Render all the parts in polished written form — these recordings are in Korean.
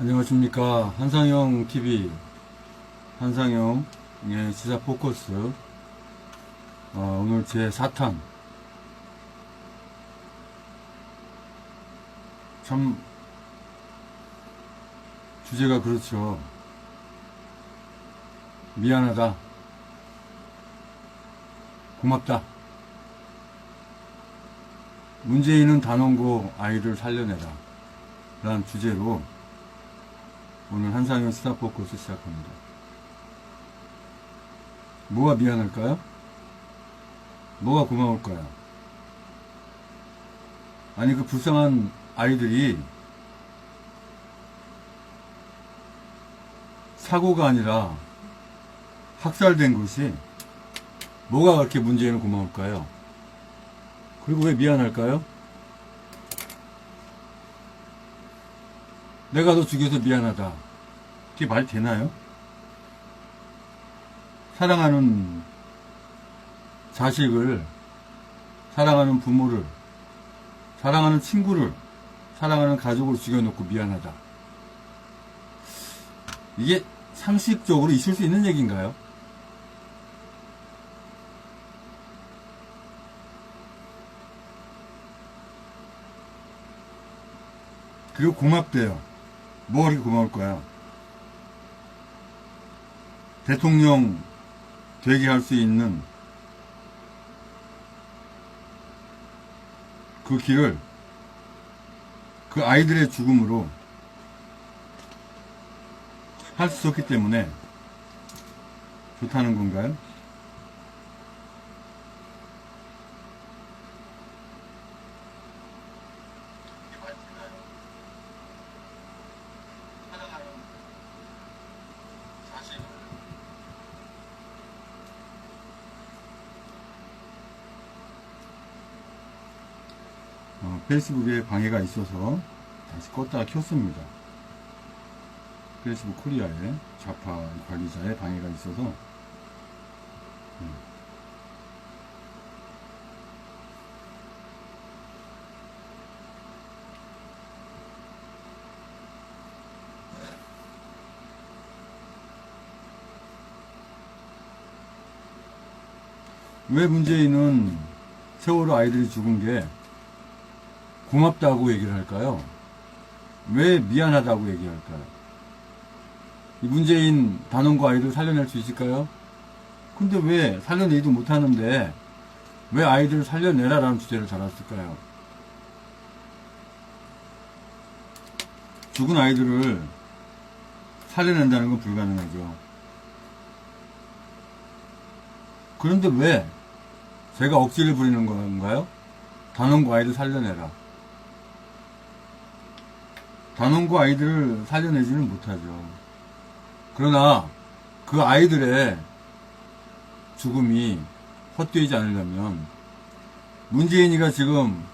안녕하십니까. 한상영TV 한상영의 시사포커스. 오늘 제 4탄. 참 주제가 그렇죠. 미안하다, 고맙다, 문재인은 단원고 아이를 살려내라 라는 주제로 오늘 한상영 시사포커스 시작합니다. 뭐가 미안할까요? 뭐가 고마울까요? 아니, 그 불쌍한 아이들이 사고가 아니라 학살된 것이 뭐가 그렇게 문재인은 고마울까요? 그리고 왜 미안할까요? 내가 너 죽여서 미안하다, 그게 말이 되나요? 사랑하는 자식을, 사랑하는 부모를, 사랑하는 친구를, 사랑하는 가족을 죽여놓고 미안하다, 이게 상식적으로 있을 수 있는 얘기인가요? 그리고 고맙대요. 뭐가 그렇게 고마울 거야? 대통령 되게 할 수 있는 그 길을 그 아이들의 죽음으로 할 수 없기 때문에 좋다는 건가요? 페이스북에 방해가 있어서 다시 껐다가 켰습니다. 페이스북 코리아에 좌파 관리자의 방해가 있어서 왜 문재인은 세월호 아이들이 죽은 게 고맙다고 얘기를 할까요? 왜 미안하다고 얘기할까요? 이 문재인 단원고 아이들 살려낼 수 있을까요? 근데 왜 살려내지도 못하는데 왜 아이들을 살려내라라는 주제를 달았을까요? 죽은 아이들을 살려낸다는 건 불가능하죠. 그런데 왜 제가 억지를 부리는 건가요? 단원고 아이들 살려내라. 단원고 아이들을 살려내지는 못하죠. 그러나 그 아이들의 죽음이 헛되지 않으려면 문재인이가 지금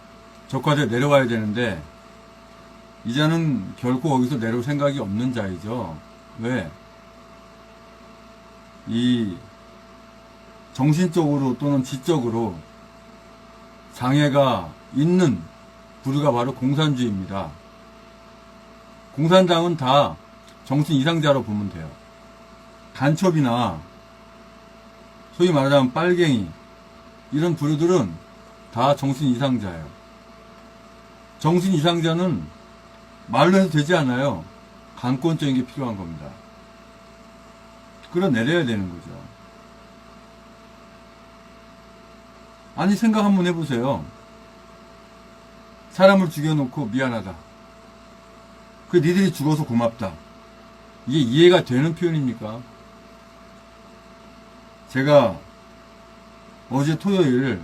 적화돼 내려와야 되는데 이자는 결코 거기서 내려올 생각이 없는 자이죠. 왜? 이 정신적으로 또는 지적으로 장애가 있는 부류가 바로 공산주의입니다. 공산당은 다 정신 이상자로 보면 돼요. 간첩이나 소위 말하자면 빨갱이 이런 부류들은 다 정신 이상자예요. 정신 이상자는 말로 해도 되지 않아요. 강권적인 게 필요한 겁니다. 끌어내려야 되는 거죠. 아니 생각 한번 해보세요. 사람을 죽여놓고 미안하다. 그 니들이 죽어서 고맙다. 이게 이해가 되는 표현입니까? 제가 어제 토요일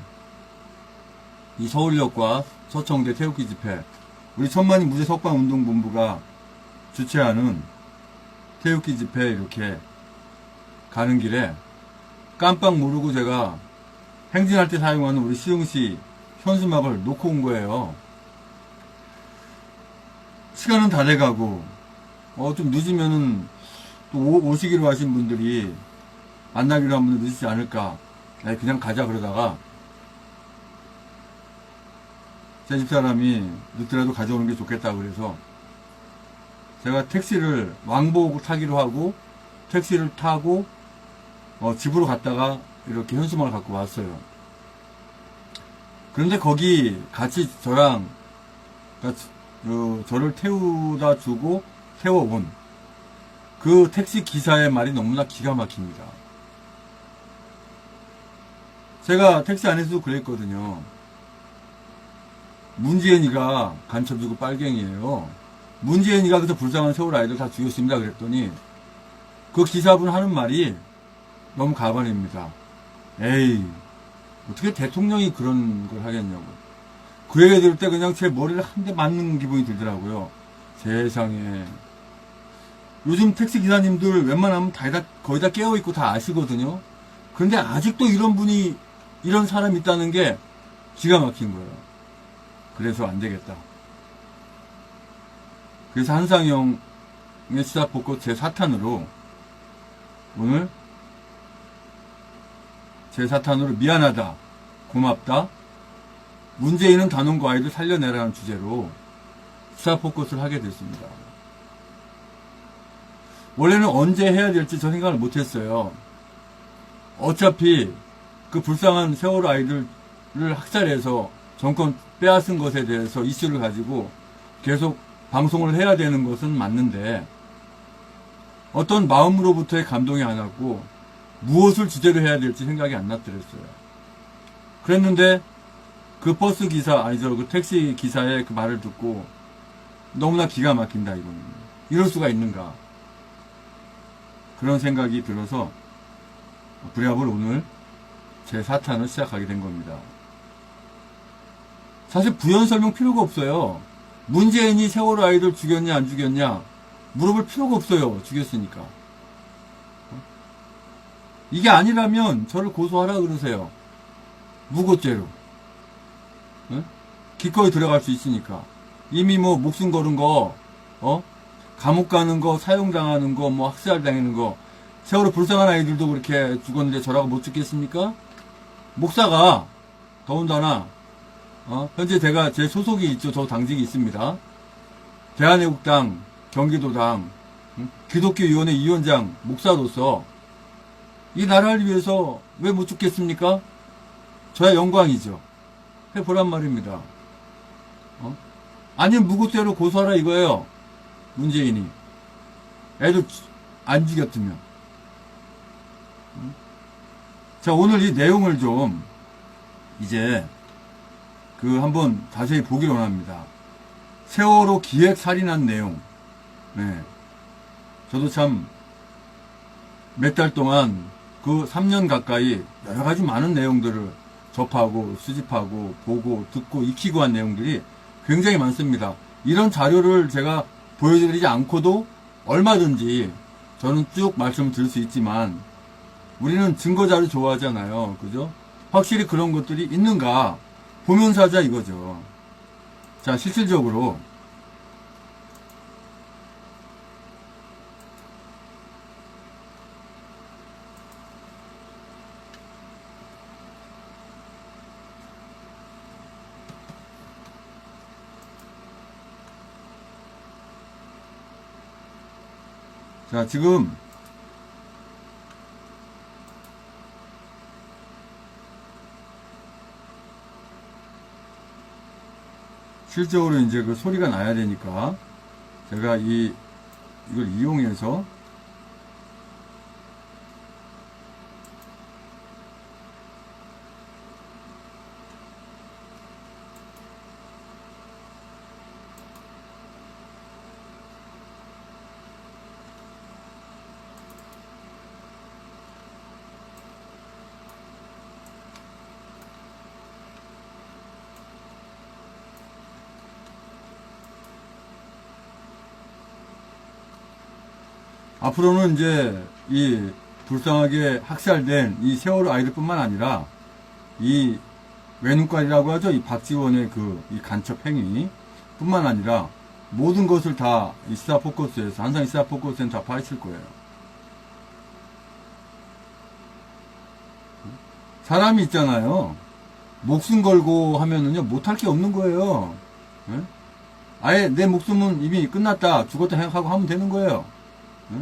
이 서울역과 서청대 태극기 집회 우리 천만인 무죄 석방운동본부가 주최하는 태극기 집회 이렇게 가는 길에 깜빡 모르고 제가 행진할 때 사용하는 우리 시흥시 현수막을 놓고 온 거예요. 시간은 다 돼가고 좀 늦으면은 또 오시기로 하신 분들이 만나기로 한 분들 늦지 않을까. 그냥 가자 그러다가 제 집사람이 늦더라도 가져오는 게 좋겠다 그래서 제가 택시를 왕복 타기로 하고 택시를 타고 집으로 갔다가 이렇게 현수막을 갖고 왔어요. 그런데 거기 같이 저랑 저를 태우다 주고 태워온 그 택시 기사의 말이 너무나 기가 막힙니다. 제가 택시 안에서도 그랬거든요. 문재인이가 간첩이고 빨갱이에요. 문재인이가 그래서 불쌍한 세월 아이들 다 죽였습니다. 그랬더니 그 기사분 하는 말이 너무 가관입니다. 에이, 어떻게 대통령이 그런 걸 하겠냐고. 그 얘기 들을 때 그냥 제 머리를 한 대 맞는 기분이 들더라고요. 세상에. 요즘 택시 기사님들 웬만하면 거의 다 깨어있고 다 아시거든요. 그런데 아직도 이런 사람이 있다는 게 기가 막힌 거예요. 그래서 안 되겠다. 그래서 한상영의 시사포커 제 4탄으로 오늘 제 4탄으로 미안하다, 고맙다, 문재인은 단원고 아이들 살려내라는 주제로 시사포커스를 하게 됐습니다. 원래는 언제 해야 될지 저 생각을 못했어요. 어차피 그 불쌍한 세월호 아이들을 학살해서 정권 빼앗은 것에 대해서 이슈를 가지고 계속 방송을 해야 되는 것은 맞는데 어떤 마음으로부터의 감동이 안 왔고 무엇을 주제로 해야 될지 생각이 안 났더랬어요. 그랬는데 그 버스 기사 그 택시 기사의 그 말을 듣고 너무나 기가 막힌다 이거는. 이럴 수가 있는가. 그런 생각이 들어서 부랴불 오늘 제 4탄을 시작하게 된 겁니다. 사실 부연 설명 필요가 없어요. 문재인이 세월호 아이들 죽였냐 안 죽였냐 물어볼 필요가 없어요. 죽였으니까. 이게 아니라면 저를 고소하라 그러세요. 무고죄로. 기꺼이 들어갈 수 있으니까. 이미 뭐 목숨 걸은 거, 감옥 가는 거, 사형당하는 거, 뭐 학살 당하는 거. 세월호 불쌍한 아이들도 그렇게 죽었는데 저라고 못 죽겠습니까? 목사가 더군다나 현재 제 소속이 있죠. 저 당직이 있습니다. 대한애국당, 경기도당, 기독교위원회 위원장, 목사로서 이 나라를 위해서 왜 못 죽겠습니까? 저야 영광이죠. 해보란 말입니다. 아니면 무고죄로 고소하라 이거예요. 문재인이. 애들 안 죽였으면. 자, 오늘 이 내용을 좀 이제 한번 자세히 보기를 원합니다. 세월호 기획살인한 내용. 네. 저도 참 몇 달 동안 3년 가까이 여러 가지 많은 내용들을 접하고 수집하고 보고 듣고 익히고 한 내용들이 굉장히 많습니다. 이런 자료를 제가 보여드리지 않고도 얼마든지 저는 쭉 말씀드릴 수 있지만 우리는 증거자료 좋아하잖아요. 그죠? 확실히 그런 것들이 있는가 보면서 하자 이거죠. 자, 실질적으로 자, 지금 실적으로 이제 그 소리가 나야 되니까 제가 이걸 이용해서 앞으로는 이제 이 불쌍하게 학살된 이 세월호 아이들뿐만 아니라 이 외눈깔이라고 하죠. 이 박지원의 이 간첩 행위 뿐만 아니라 모든 것을 다 이 시사 포커스에서 한상 시사 포커스에는 다 파헤칠 거예요. 사람이 있잖아요. 목숨 걸고 하면은요 못할 게 없는 거예요. 예? 아예 내 목숨은 이미 끝났다 죽었다 생각하고 하면 되는 거예요. 예?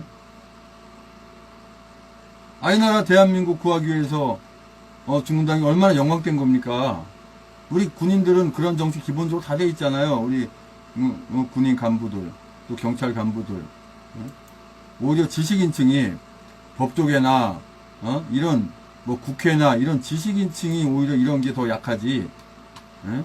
이 나라 대한민국 구하기 위해서 중공당이 얼마나 영광된 겁니까? 우리 군인들은 그런 정치 기본적으로 다 돼 있잖아요. 우리 군인 간부들 또 경찰 간부들. 예? 오히려 지식인층이 법조계나 이런 국회나 이런 지식인층이 오히려 이런 게 더 약하지. 예?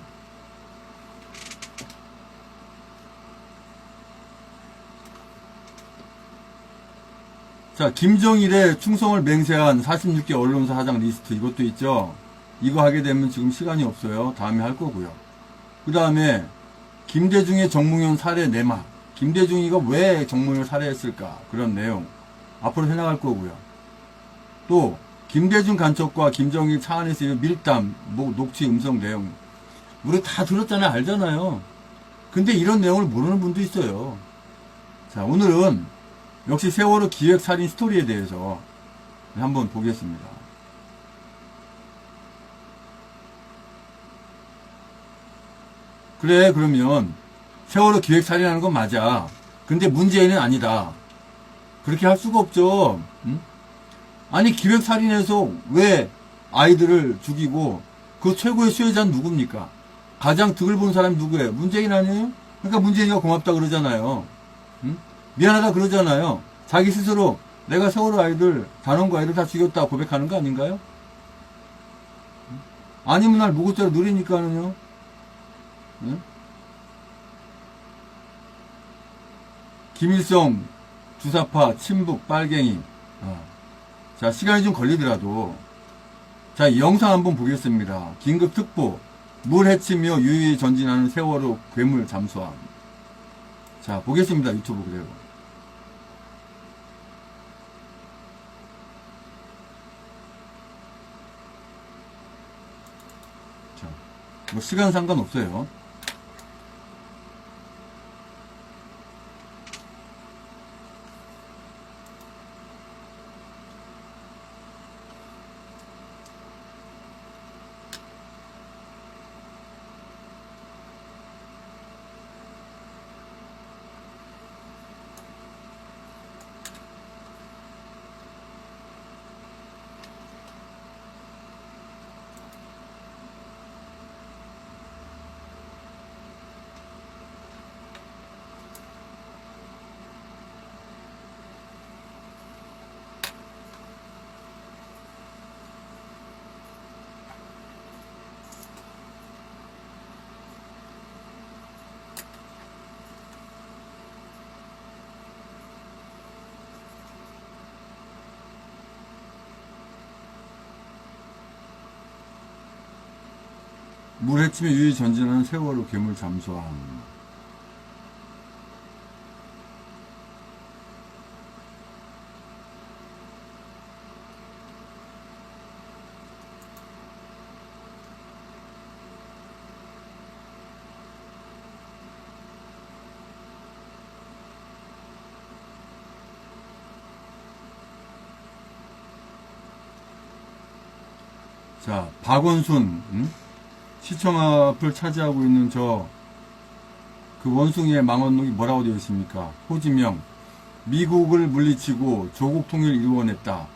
자, 김정일의 충성을 맹세한 46개 언론사 사장 리스트 이것도 있죠. 이거 하게 되면 지금 시간이 없어요. 다음에 할 거고요. 그 다음에 김대중의 정몽현 살해 내막. 김대중이가 왜 정몽현을 살해했을까? 그런 내용 앞으로 해나갈 거고요. 또 김대중 간첩과 김정일 차 안에서의 밀담, 녹취 음성 내용 우리 다 들었잖아요. 알잖아요. 근데 이런 내용을 모르는 분도 있어요. 자, 오늘은 역시 세월호 기획살인 스토리에 대해서 한번 보겠습니다. 그래, 그러면 세월호 기획살인하는 건 맞아. 근데 문재인은 아니다. 그렇게 할 수가 없죠. 응? 아니, 기획살인해서 왜 아이들을 죽이고 그 최고의 수혜자는 누굽니까? 가장 득을 본 사람이 누구예요? 문재인 아니에요? 그러니까 문재인이가 고맙다 그러잖아요. 응? 미안하다 그러잖아요. 자기 스스로 내가 세월호 아이들, 단원고 아이들 다 죽였다 고백하는 거 아닌가요? 아니면 날 무고죄로 누리니까는요. 응? 김일성, 주사파, 친북, 빨갱이. 자, 시간이 좀 걸리더라도. 자, 이 영상 한번 보겠습니다. 긴급특보. 물 헤치며 유유히 전진하는 세월호 괴물 잠수함. 자, 보겠습니다. 유튜브 그대로. 자, 시간 상관없어요. 물 헤치며 유유 전진하는 세월호 괴물 잠수함. 자, 박원순, 시청 앞을 차지하고 있는 그 원숭이의 망원록이 뭐라고 되어 있습니까? 호지명, 미국을 물리치고 조국 통일을 이루어냈다.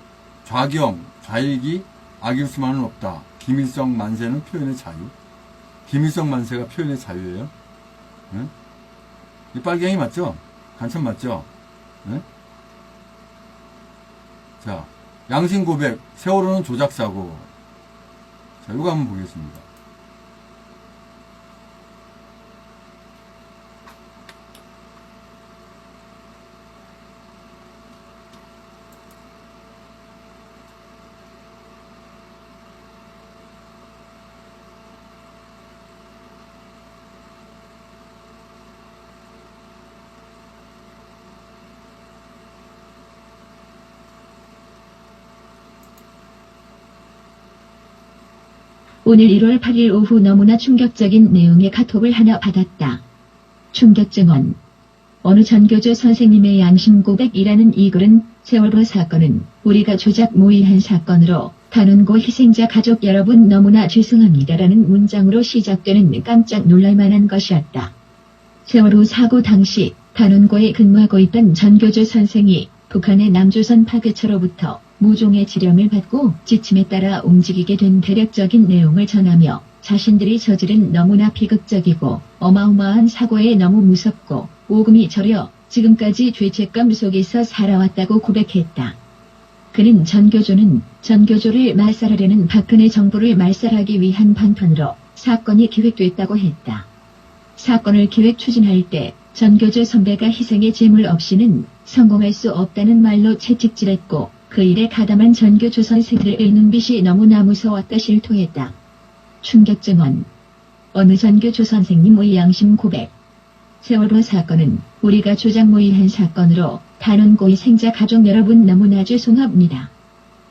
좌경, 좌익이 악일 수만은 없다. 김일성 만세는 표현의 자유. 김일성 만세가 표현의 자유예요? 응? 이 빨갱이 맞죠? 간첩 맞죠? 응? 자, 양심 고백, 세월호는 조작사고. 자, 이거 한번 보겠습니다. 오늘 1월 8일 오후 너무나 충격적인 내용의 카톡을 하나 받았다. 충격 증언. 어느 전교조 선생님의 양심 고백이라는 이 글은 세월호 사건은 우리가 조작 모의한 사건으로 단원고 희생자 가족 여러분 너무나 죄송합니다라는 문장으로 시작되는 깜짝 놀랄만한 것이었다. 세월호 사고 당시 단원고에 근무하고 있던 전교조 선생이 북한의 남조선 파괴처로부터 무종의 지령을 받고 지침에 따라 움직이게 된 대략적인 내용을 전하며 자신들이 저지른 너무나 비극적이고 어마어마한 사고에 너무 무섭고 오금이 저려 지금까지 죄책감 속에서 살아왔다고 고백했다. 그는 전교조를 말살하려는 박근혜 정부를 말살하기 위한 방편으로 사건이 기획됐다고 했다. 사건을 기획 추진할 때 전교조 선배가 희생의 제물 없이는 성공할 수 없다는 말로 채찍질했고 그 일에 가담한 전교조 선생들의 눈빛이 너무나 무서웠다 실토했다. 충격 증언. 어느 전교조 선생님의 양심 고백. 세월호 사건은 우리가 조작 모의한 사건으로 단원고 희생자 가족 여러분 너무나 죄송합니다.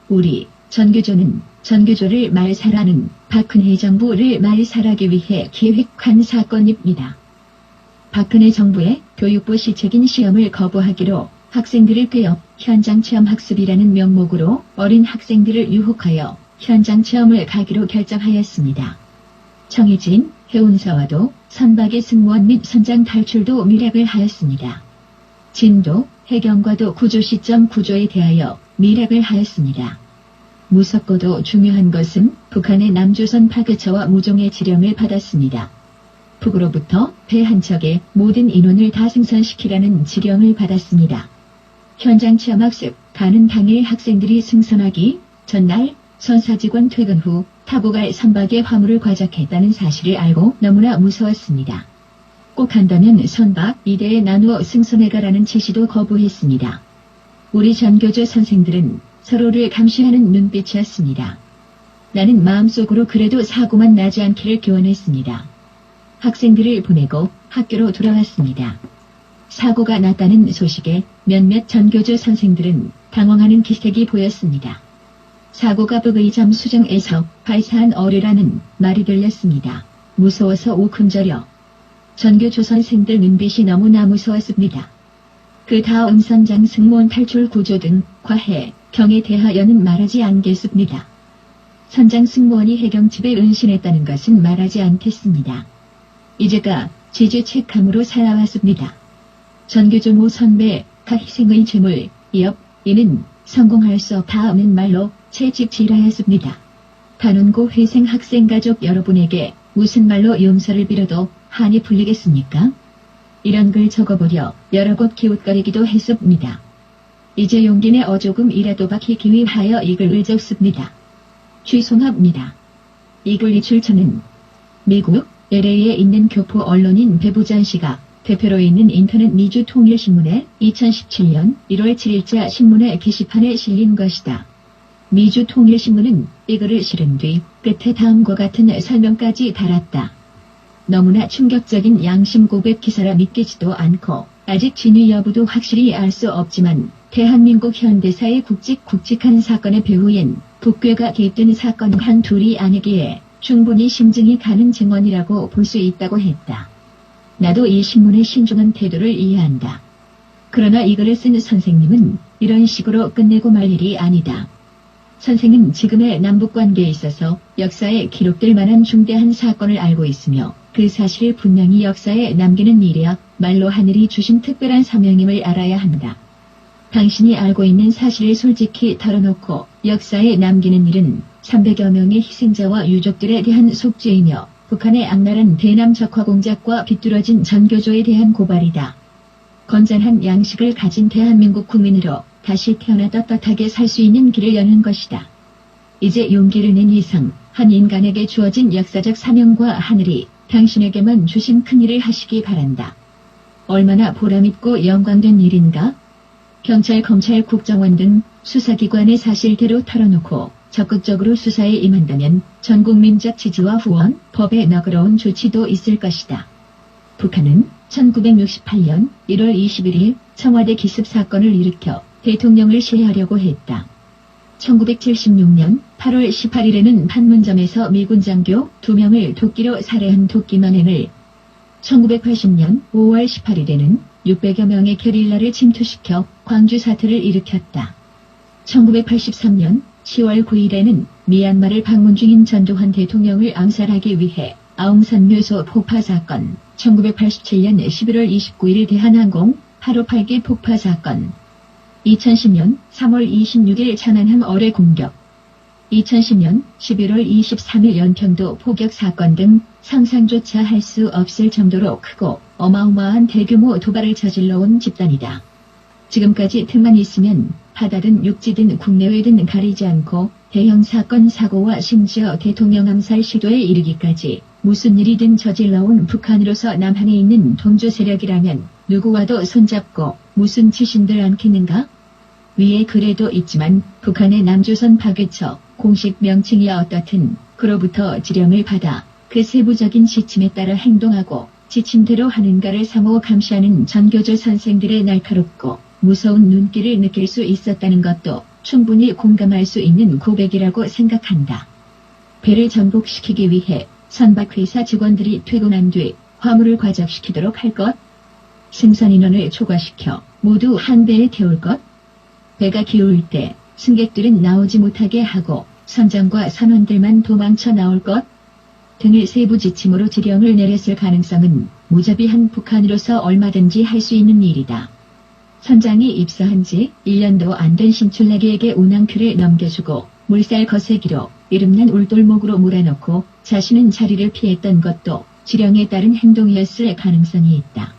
우리 전교조는 전교조를 말살하는 박근혜 정부를 말살하기 위해 기획한 사건입니다. 박근혜 정부의 교육부 시책인 시험을 거부하기로 학생들을 꿰어 현장 체험 학습이라는 명목으로 어린 학생들을 유혹하여 현장 체험을 가기로 결정하였습니다. 정해진 해운사와도 선박의 승무원 및 선장 탈출도 미락을 하였습니다. 진도, 해경과도 구조 시점 구조에 대하여 미락을 하였습니다. 무섭고도 중요한 것은 북한의 남조선 파괴처와 무종의 지령을 받았습니다. 북으로부터 배 한 척에 모든 인원을 다 승선시키라는 지령을 받았습니다. 현장 체험학습 가는 당일 학생들이 승선하기 전날 선사직원 퇴근 후 타고 갈 선박의 화물을 과적했다는 사실을 알고 너무나 무서웠습니다. 꼭 한다면 선박 2대에 나누어 승선해가라는 지시도 거부했습니다. 우리 전교조 선생들은 서로를 감시하는 눈빛이었습니다. 나는 마음속으로 그래도 사고만 나지 않기를 기원했습니다. 학생들을 보내고 학교로 돌아왔습니다. 사고가 났다는 소식에 몇몇 전교조 선생들은 당황하는 기색이 보였습니다. 사고가 북의점 수정에서 발사한 어뢰라는 말이 들렸습니다. 무서워서 오금저려. 전교조 선생들 눈빛이 너무나 무서웠습니다. 그 다음 선장 승무원 탈출 구조 등 과해, 경에 대하여는 말하지 않겠습니다. 선장 승무원이 해경집에 은신했다는 것은 말하지 않겠습니다. 이제가 제죄책함으로 살아왔습니다. 전교조 모 선배, 가 희생의 죄물, 이업, 이는 성공할 수 없다는 말로 채찍질하였습니다. 단원고 회생 학생 가족 여러분에게 무슨 말로 용서를 빌어도 한이 풀리겠습니까? 이런 글 적어보려 여러 곳 기웃거리기도 했습니다. 이제 용기 내 어조금이라도 밝히기 위하여 이 글을 적습니다. 죄송합니다. 이 글 출처는 미국 LA에 있는 교포 언론인 배부전 씨가 대표로 있는 인터넷 미주통일신문의 2017년 1월 7일자 신문의 게시판에 실린 것이다. 미주통일신문은 이 글을 실은 뒤 끝에 다음과 같은 설명까지 달았다. 너무나 충격적인 양심 고백 기사라 믿기지도 않고 아직 진위 여부도 확실히 알 수 없지만 대한민국 현대사의 굵직굵직한 사건의 배후엔 북괴가 깃든 사건은 한둘이 아니기에 충분히 심증이 가는 증언이라고 볼 수 있다고 했다. 나도 이 신문의 신중한 태도를 이해한다. 그러나 이 글을 쓴 선생님은 이런 식으로 끝내고 말 일이 아니다. 선생은 지금의 남북관계에 있어서 역사에 기록될 만한 중대한 사건을 알고 있으며 그 사실을 분명히 역사에 남기는 일이야 말로 하늘이 주신 특별한 사명임을 알아야 한다. 당신이 알고 있는 사실을 솔직히 털어놓고 역사에 남기는 일은 300여 명의 희생자와 유족들에 대한 속죄이며 북한의 악랄한 대남 적화 공작과 비뚤어진 전교조에 대한 고발이다. 건전한 양식을 가진 대한민국 국민으로 다시 태어나 떳떳하게 살 수 있는 길을 여는 것이다. 이제 용기를 낸 이상 한 인간에게 주어진 역사적 사명과 하늘이 당신에게만 주신 큰일을 하시기 바란다. 얼마나 보람있고 영광된 일인가? 경찰, 검찰, 국정원 등 수사기관의 사실대로 털어놓고 적극적으로 수사에 임한다면 전국민적 지지와 후원, 법의 너그러운 조치도 있을 것이다. 북한은 1968년 1월 21일 청와대 기습 사건을 일으켜 대통령을 시해하려고 했다. 1976년 8월 18일에는 판문점에서 미군 장교 2명을 도끼로 살해한 도끼만행을, 1980년 5월 18일에는 600여 명의 게릴라를 침투시켜 광주 사태를 일으켰다. 1983년 10월 9일에는 미얀마를 방문 중인 전두환 대통령을 암살하기 위해 아웅산 묘소 폭파 사건, 1987년 11월 29일 대한항공 858기 폭파 사건, 2010년 3월 26일 천안함 어뢰 공격, 2010년 11월 23일 연평도 포격 사건 등 상상조차 할 수 없을 정도로 크고 어마어마한 대규모 도발을 저질러온 집단이다. 지금까지 틈만 있으면 바다든 육지든 국내외든 가리지 않고 대형 사건 사고와 심지어 대통령 암살 시도에 이르기까지 무슨 일이든 저질러온 북한으로서 남한에 있는 동조 세력이라면 누구와도 손잡고 무슨 짓인들 않겠는가? 위에 글에도 있지만 북한의 남조선 파괴처 공식 명칭이야 어떻든 그로부터 지령을 받아 그 세부적인 지침에 따라 행동하고 지침대로 하는가를 상호 감시하는 전교조 선생들의 날카롭고 무서운 눈길을 느낄 수 있었다는 것도 충분히 공감할 수 있는 고백이라고 생각한다. 배를 전복시키기 위해 선박회사 직원들이 퇴근한 뒤 화물을 과적시키도록 할 것, 승선 인원을 초과시켜 모두 한 배에 태울 것, 배가 기울 때 승객들은 나오지 못하게 하고 선장과 선원들만 도망쳐 나올 것 등을 세부 지침으로 지령을 내렸을 가능성은 무자비한 북한으로서 얼마든지 할 수 있는 일이다. 선장이 입사한 지 1년도 안 된 신출내기에게 운항큐를 넘겨주고 물살 거세기로 이름난 울돌목으로 몰아넣고 자신은 자리를 피했던 것도 지령에 따른 행동이었을 가능성이 있다.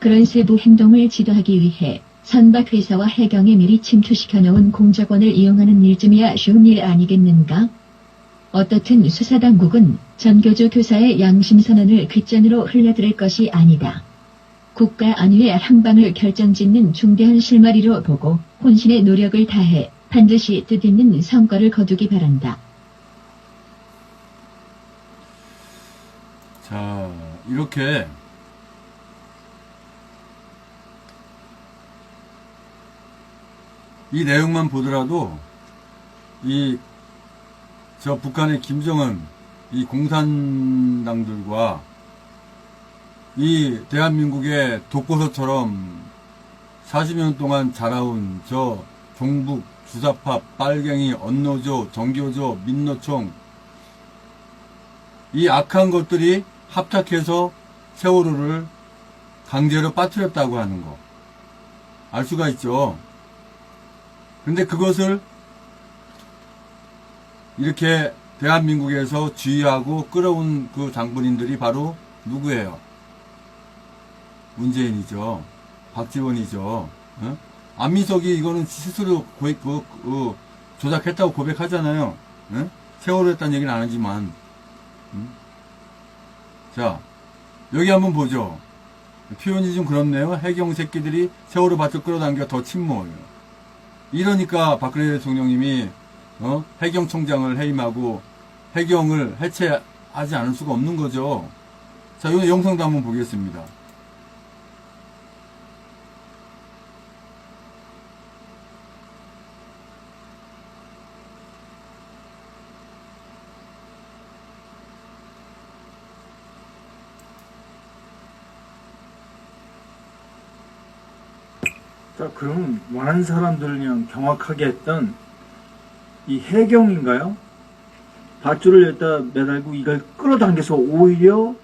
그런 세부 행동을 지도하기 위해 선박회사와 해경에 미리 침투시켜 놓은 공작원을 이용하는 일쯤이야 쉬운 일 아니겠는가? 어떻든 수사당국은 전교조 교사의 양심선언을 귓전으로 흘려들을 것이 아니다. 국가 안위의 항방을 결정짓는 중대한 실마리로 보고 혼신의 노력을 다해 반드시 뜻있는 성과를 거두기 바란다. 자, 이렇게 이 내용만 보더라도 저 북한의 김정은 이 공산당들과 이 대한민국의 독고서처럼 40년 동안 자라온 저 종북, 주사파, 빨갱이, 언노조, 정교조, 민노총 이 악한 것들이 합작해서 세월호를 강제로 빠뜨렸다고 하는 거 알 수가 있죠. 근데 그것을 이렇게 대한민국에서 지휘하고 끌어온 그 장본인들이 바로 누구예요? 문재인이죠. 박지원이죠. 어? 안민석이 이거는 스스로 조작했다고 고백하잖아요. 어? 세월호 했다는 얘기는 안 하지만. 자, 여기 한번 보죠. 표현이 좀 그렇네요. 해경 새끼들이 세월호 밭을 끌어당겨 더 침몰. 이러니까 박근혜 대통령님이 해경총장을 해임하고 해경을 해체하지 않을 수가 없는 거죠. 자, 이 영상도 한번 보겠습니다. 자, 그럼 많은 사람들을 그냥 경악하게 했던 이 해경인가요? 밧줄을 여기다 매달고 이걸 끌어당겨서 오히려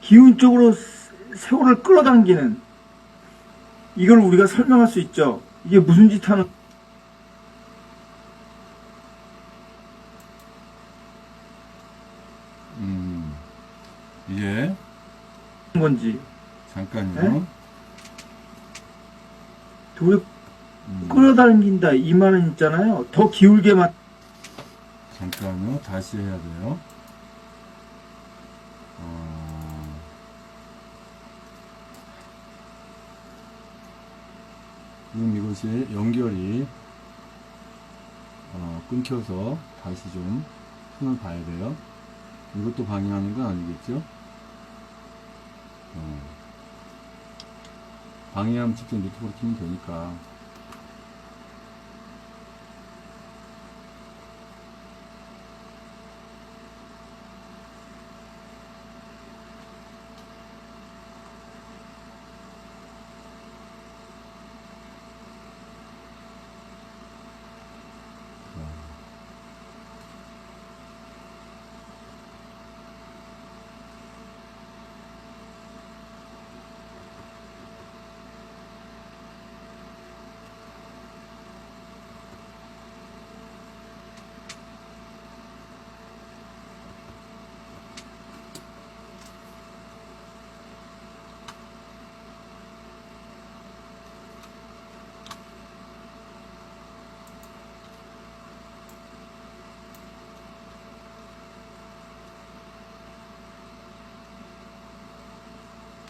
기운 쪽으로 세월을 끌어당기는, 이걸 우리가 설명할 수 있죠. 이게 무슨 짓 하는 이게 건지. 잠깐요. 네? 우리 끌어당긴다 이 말은 있잖아요. 더 기울게만. 잠깐요. 다시 해야 돼요. 지금 이것이 연결이 끊겨서 다시 좀 손을 봐야 돼요. 이것도 방해하는 건 아니겠죠? 방해하면 직접 유튜브로 키면 되니까.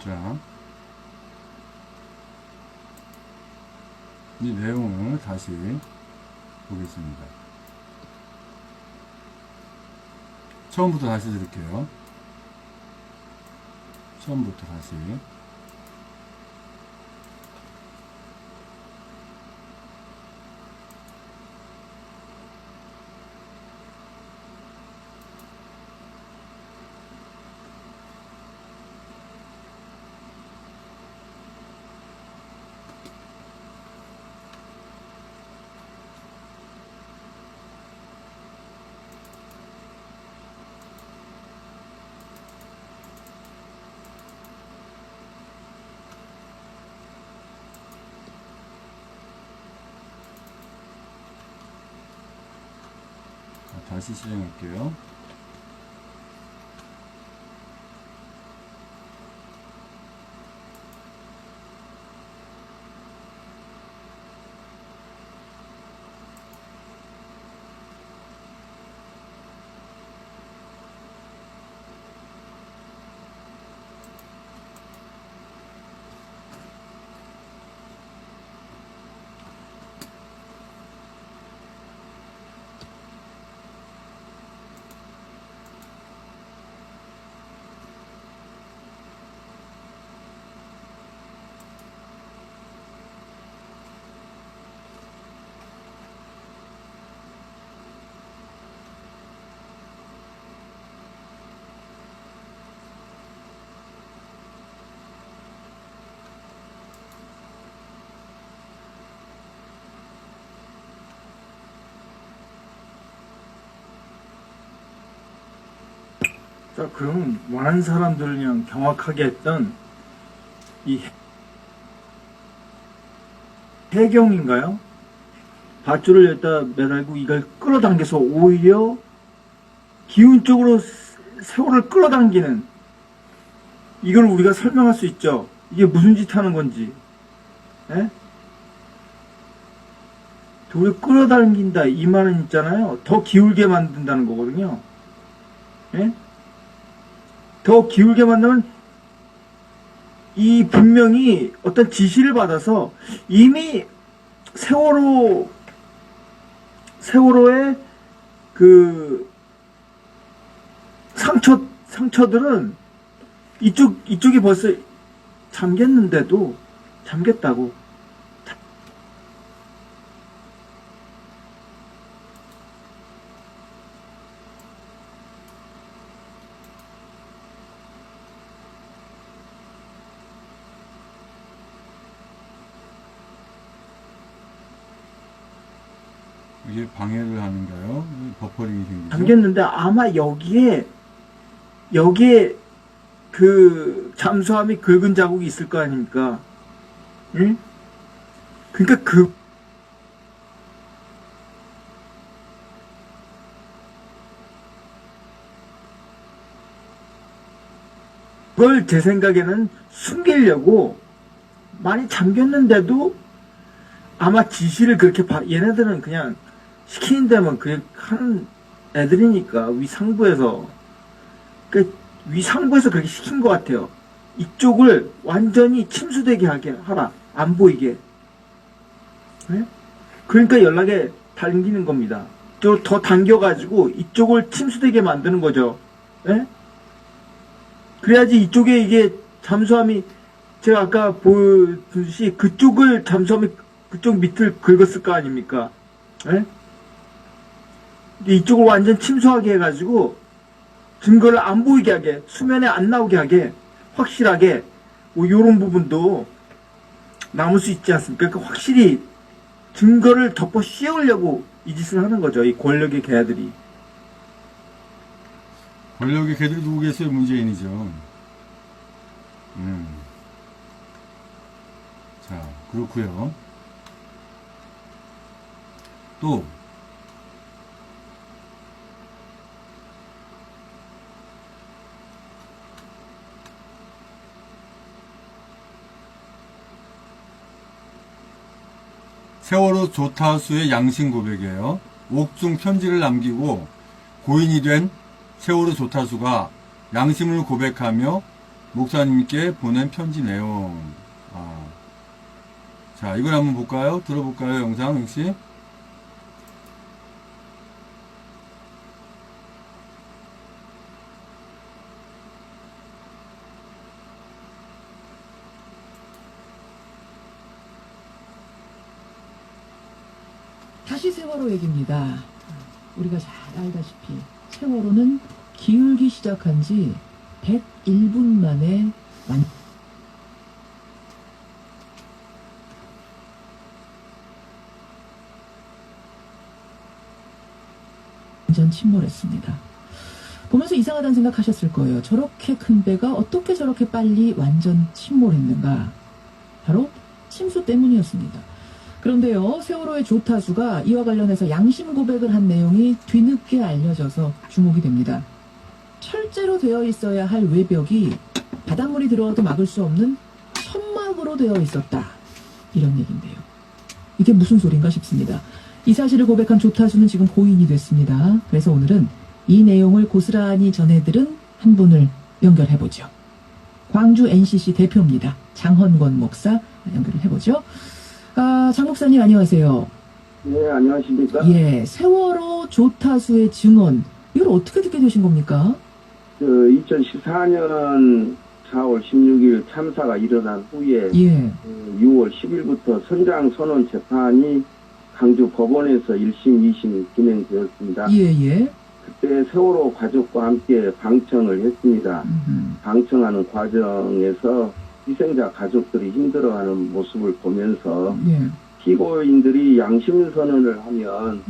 자, 이 내용을 다시 보겠습니다. 처음부터 다시 드릴게요. 처음부터 다시. 다시 실행할게요. 자, 그럼 많은 사람들을 그냥 경악하게 했던 이 해경인가요? 밧줄을 여기다 매달고 이걸 끌어당겨서 오히려 기운 쪽으로 세월을 끌어당기는, 이걸 우리가 설명할 수 있죠. 이게 무슨 짓 하는 건지. 예? 우리 끌어당긴다 이 말은 있잖아요. 더 기울게 만든다는 거거든요. 예? 더 기울게 만들면 이 분명히 어떤 지시를 받아서 이미 세월호의 그 상처들은 이쪽이 벌써 잠겼는데도 잠겼다고. 이게 방해를 하는가요? 버퍼링이 생기죠? 잠겼는데 아마 여기에 그 잠수함이 긁은 자국이 있을 거 아닙니까? 응? 그러니까 그걸 제 생각에는 숨기려고 많이 잠겼는데도 아마 지시를 그렇게 얘네들은 그냥 시키는 데만 그냥 하는 애들이니까 위상부에서 그렇게 시킨 것 같아요. 이쪽을 완전히 침수되게 하라. 안 보이게. 네? 그러니까 연락에 당기는 겁니다. 더 당겨가지고 이쪽을 침수되게 만드는 거죠. 네? 그래야지 이쪽에 이게 잠수함이 제가 아까 보여주듯이 그쪽을 잠수함이 그쪽 밑을 긁었을 거 아닙니까? 네? 이쪽을 완전 침수하게 해가지고 증거를 안 보이게 하게, 수면에 안 나오게 하게, 확실하게 뭐 요런 부분도 남을 수 있지 않습니까? 그러니까 확실히 증거를 덮어 씌우려고 이 짓을 하는 거죠. 이 권력의 개들이. 권력의 개들이 누구겠어요? 문재인이죠. 자, 그렇고요. 또 세월호 조타수의 양심 고백이에요. 옥중 편지를 남기고 고인이 된 세월호 조타수가 양심을 고백하며 목사님께 보낸 편지 내용. 자, 이걸 한번 볼까요? 들어볼까요? 영상 역시. 다시 세월호 얘기입니다. 우리가 잘 알다시피 세월호는 기울기 시작한 지 101분 만에 완전 침몰했습니다. 보면서 이상하다는 생각하셨을 거예요. 저렇게 큰 배가 어떻게 저렇게 빨리 완전 침몰했는가? 바로 침수 때문이었습니다. 그런데요, 세월호의 조타수가 이와 관련해서 양심 고백을 한 내용이 뒤늦게 알려져서 주목이 됩니다. 철제로 되어 있어야 할 외벽이 바닷물이 들어와도 막을 수 없는 천막으로 되어 있었다. 이런 얘기인데요. 이게 무슨 소린가 싶습니다. 이 사실을 고백한 조타수는 지금 고인이 됐습니다. 그래서 오늘은 이 내용을 고스란히 전해들은 한 분을 연결해보죠. 광주 NCC 대표입니다. 장헌권 목사 연결을 해보죠. 장 목사님 안녕하세요. 네, 안녕하십니까? 예, 세월호 조타수의 증언, 이걸 어떻게 듣게 되신 겁니까? 2014년 4월 16일 참사가 일어난 후에 예, 6월 10일부터 선장 선원 재판이 강주 법원에서 1심, 2심이 진행되었습니다. 예. 그때 세월호 가족과 함께 방청을 했습니다. 방청하는 과정에서 희생자 가족들이 힘들어하는 모습을 보면서 예. 피고인들이 양심선언을 하면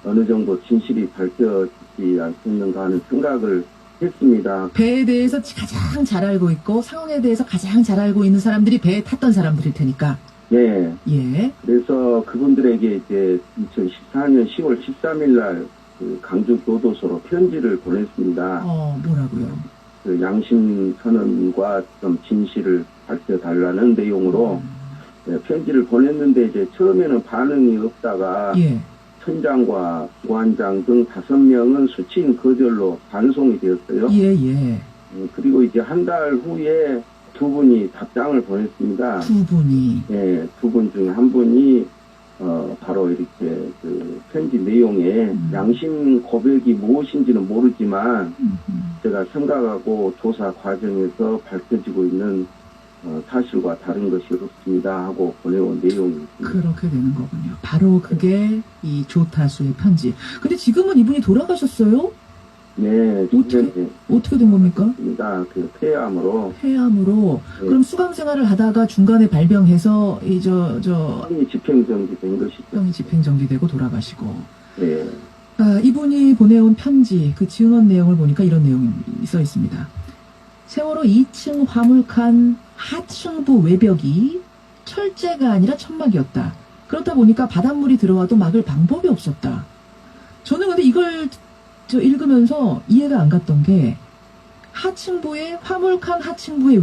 어느 정도 진실이 밝혀지지 않겠는가 하는 생각을 했습니다. 배에 대해서 가장 잘 알고 있고 상황에 대해서 가장 잘 알고 있는 사람들이 배에 탔던 사람들일 테니까. 네. 예. 그래서 그분들에게 이제 2014년 10월 13일 날 그 강주 교도소로 편지를 보냈습니다. 뭐라고요? 그 양심 선언과 좀 진실을 밝혀달라는 내용으로 네, 편지를 보냈는데 이제 처음에는 반응이 없다가 예. 천장과 부관장 등 5명은 수치인 거절로 반송이 되었어요. 예. 그리고 이제 한 달 후에 2분이 답장을 보냈습니다. 2분이. 네, 2분 중에 한 분이 바로 이렇게 그 편지 내용에 양심 고백이 무엇인지는 모르지만 제가 생각하고 조사 과정에서 밝혀지고 있는 사실과 다른 것이 없습니다 하고 보내온 내용입니다. 그렇게 되는 거군요. 바로 그게 이 조타수의 편지. 근데 지금은 이분이 돌아가셨어요? 네, 어떻게 된 겁니까? 입니다. 그 폐암으로 폐암으로. 네. 그럼 수감 생활을 하다가 중간에 발병해서 형이 집행정지된 것이죠. 병이 집행정지되고 돌아가시고. 네, 이분이 보내온 편지, 그 증언 내용을 보니까 이런 내용이 써 있습니다. 세월호 2층 화물칸 하층부 외벽이 철제가 아니라 천막이었다. 그렇다 보니까 바닷물이 들어와도 막을 방법이 없었다. 저는 근데 이걸 읽으면서 이해가 안 갔던 게 하층부의 화물칸 하층부의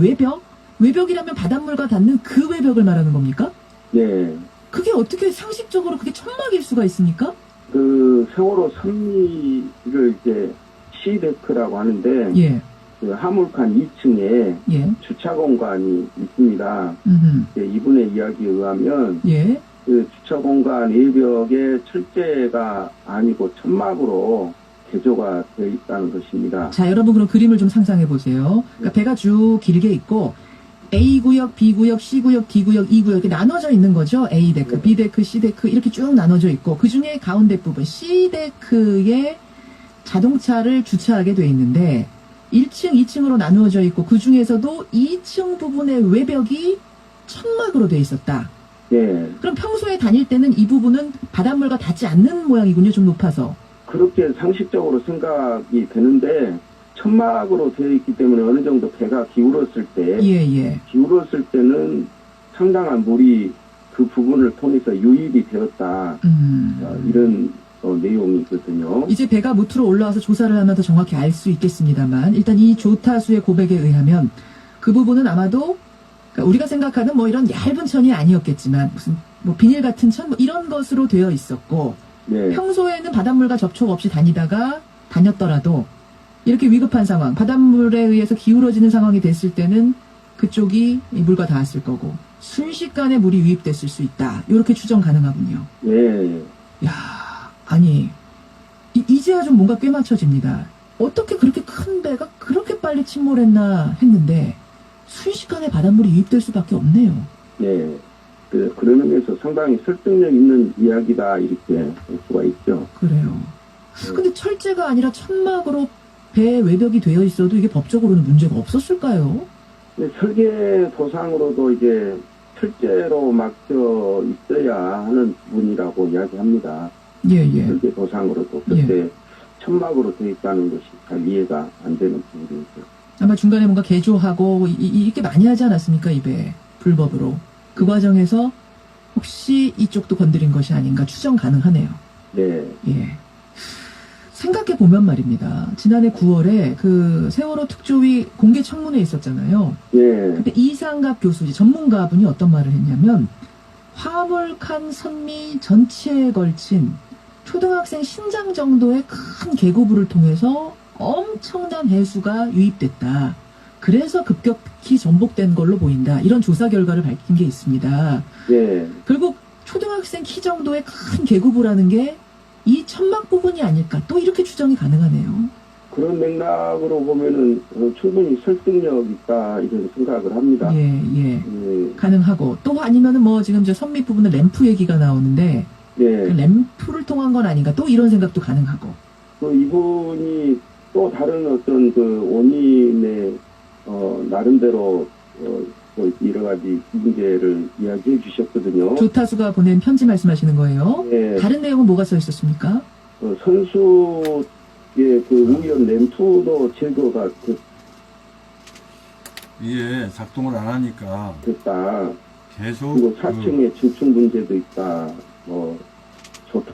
외벽이라면 바닷물과 닿는 그 외벽을 말하는 겁니까? 네. 그게 어떻게 상식적으로 그게 천막일 수가 있습니까? 그 세월호 선미를 이제 시데크라고 하는데 예, 그 화물칸 2층에 예, 주차 공간이 있습니다. 이분의 이야기에 의하면 예, 그 주차 공간 외벽에 철제가 아니고 천막으로 개조가 되어 있다는 것입니다. 자, 여러분 그럼 그림을 좀 상상해 보세요. 그러니까 배가 쭉 길게 있고 A구역, B구역, C구역, D구역, E구역 이렇게 나눠져 있는 거죠. A데크, 네. B데크, C데크 이렇게 쭉 나눠져 있고 그 중에 가운데 부분 C데크에 자동차를 주차하게 돼 있는데 1층, 2층으로 나누어져 있고 그 중에서도 2층 부분의 외벽이 천막으로 돼 있었다. 네. 그럼 평소에 다닐 때는 이 부분은 바닷물과 닿지 않는 모양이군요. 좀 높아서. 그렇게 상식적으로 생각이 되는데 천막으로 되어 있기 때문에 어느 정도 배가 기울었을 때 예. 기울었을 때는 상당한 물이 그 부분을 통해서 유입이 되었다. 이런 내용이거든요. 이제 배가 무트로 올라와서 조사를 하면 더 정확히 알 수 있겠습니다만 일단 이 조타수의 고백에 의하면 그 부분은 아마도 그러니까 우리가 생각하는 뭐 이런 얇은 천이 아니었겠지만 무슨 뭐 비닐 같은 천 뭐 이런 것으로 되어 있었고 네. 평소에는 바닷물과 접촉 없이 다녔더라도 이렇게 위급한 상황, 바닷물에 의해서 기울어지는 상황이 됐을 때는 그쪽이 이 물과 닿았을 거고 순식간에 물이 유입됐을 수 있다. 이렇게 추정 가능하군요. 네. 야, 아니 이제야 좀 뭔가 꽤 맞춰집니다. 어떻게 그렇게 큰 배가 그렇게 빨리 침몰했나 했는데 순식간에 바닷물이 유입될 수밖에 없네요. 네. 그런 의미에서 상당히 설득력 있는 이야기다 이렇게 볼 수가 있죠. 그래요. 근데 철제가 아니라 천막으로 배 외벽이 되어 있어도 이게 법적으로는 문제가 없었을까요? 근데 설계 도상으로도 이제 철제로 막혀 있어야 하는 부분이라고 이야기합니다. 예. 설계 도상으로도 그때 천막으로 되어 있다는 것이 잘 이해가 안 되는 부분이죠. 아마 중간에 뭔가 개조하고 이렇게 많이 하지 않았습니까? 이 배 불법으로. 그 과정에서 혹시 이쪽도 건드린 것이 아닌가 추정 가능하네요. 네. 예. 생각해 보면 말입니다. 지난해 9월에 그 세월호 특조위 공개 청문회 있었잖아요. 예. 그때 이상갑 교수, 전문가분이 어떤 말을 했냐면 화물칸 선미 전체에 걸친 초등학생 신장 정도의 큰 계고부를 통해서 엄청난 해수가 유입됐다. 그래서 급격히 전복된 걸로 보인다. 이런 조사 결과를 밝힌 게 있습니다. 예. 결국 초등학생 키 정도의 큰 계고부라는 게 이 천막 부분이 아닐까. 또 이렇게 추정이 가능하네요. 그런 맥락으로 보면은 충분히 설득력 있다 이런 생각을 합니다. 예. 예. 가능하고 또 아니면은 뭐 지금 저 선미 부분은 램프 얘기가 나오는데 그 예. 램프를 통한 건 아닌가. 또 이런 생각도 가능하고. 이분이 또 다른 어떤 그 원인의 나름대로 여러 가지 문제를 이야기해 주셨거든요. 조타수가 보낸 편지 말씀하시는 거예요. 예. 다른 내용은 뭐가 써 있었습니까? 선수의 그 우연 램프도 제거가 이게 작동을 안 하니까 됐다. 계속 그리고 4층에 중층 문제도 있다. 좋다.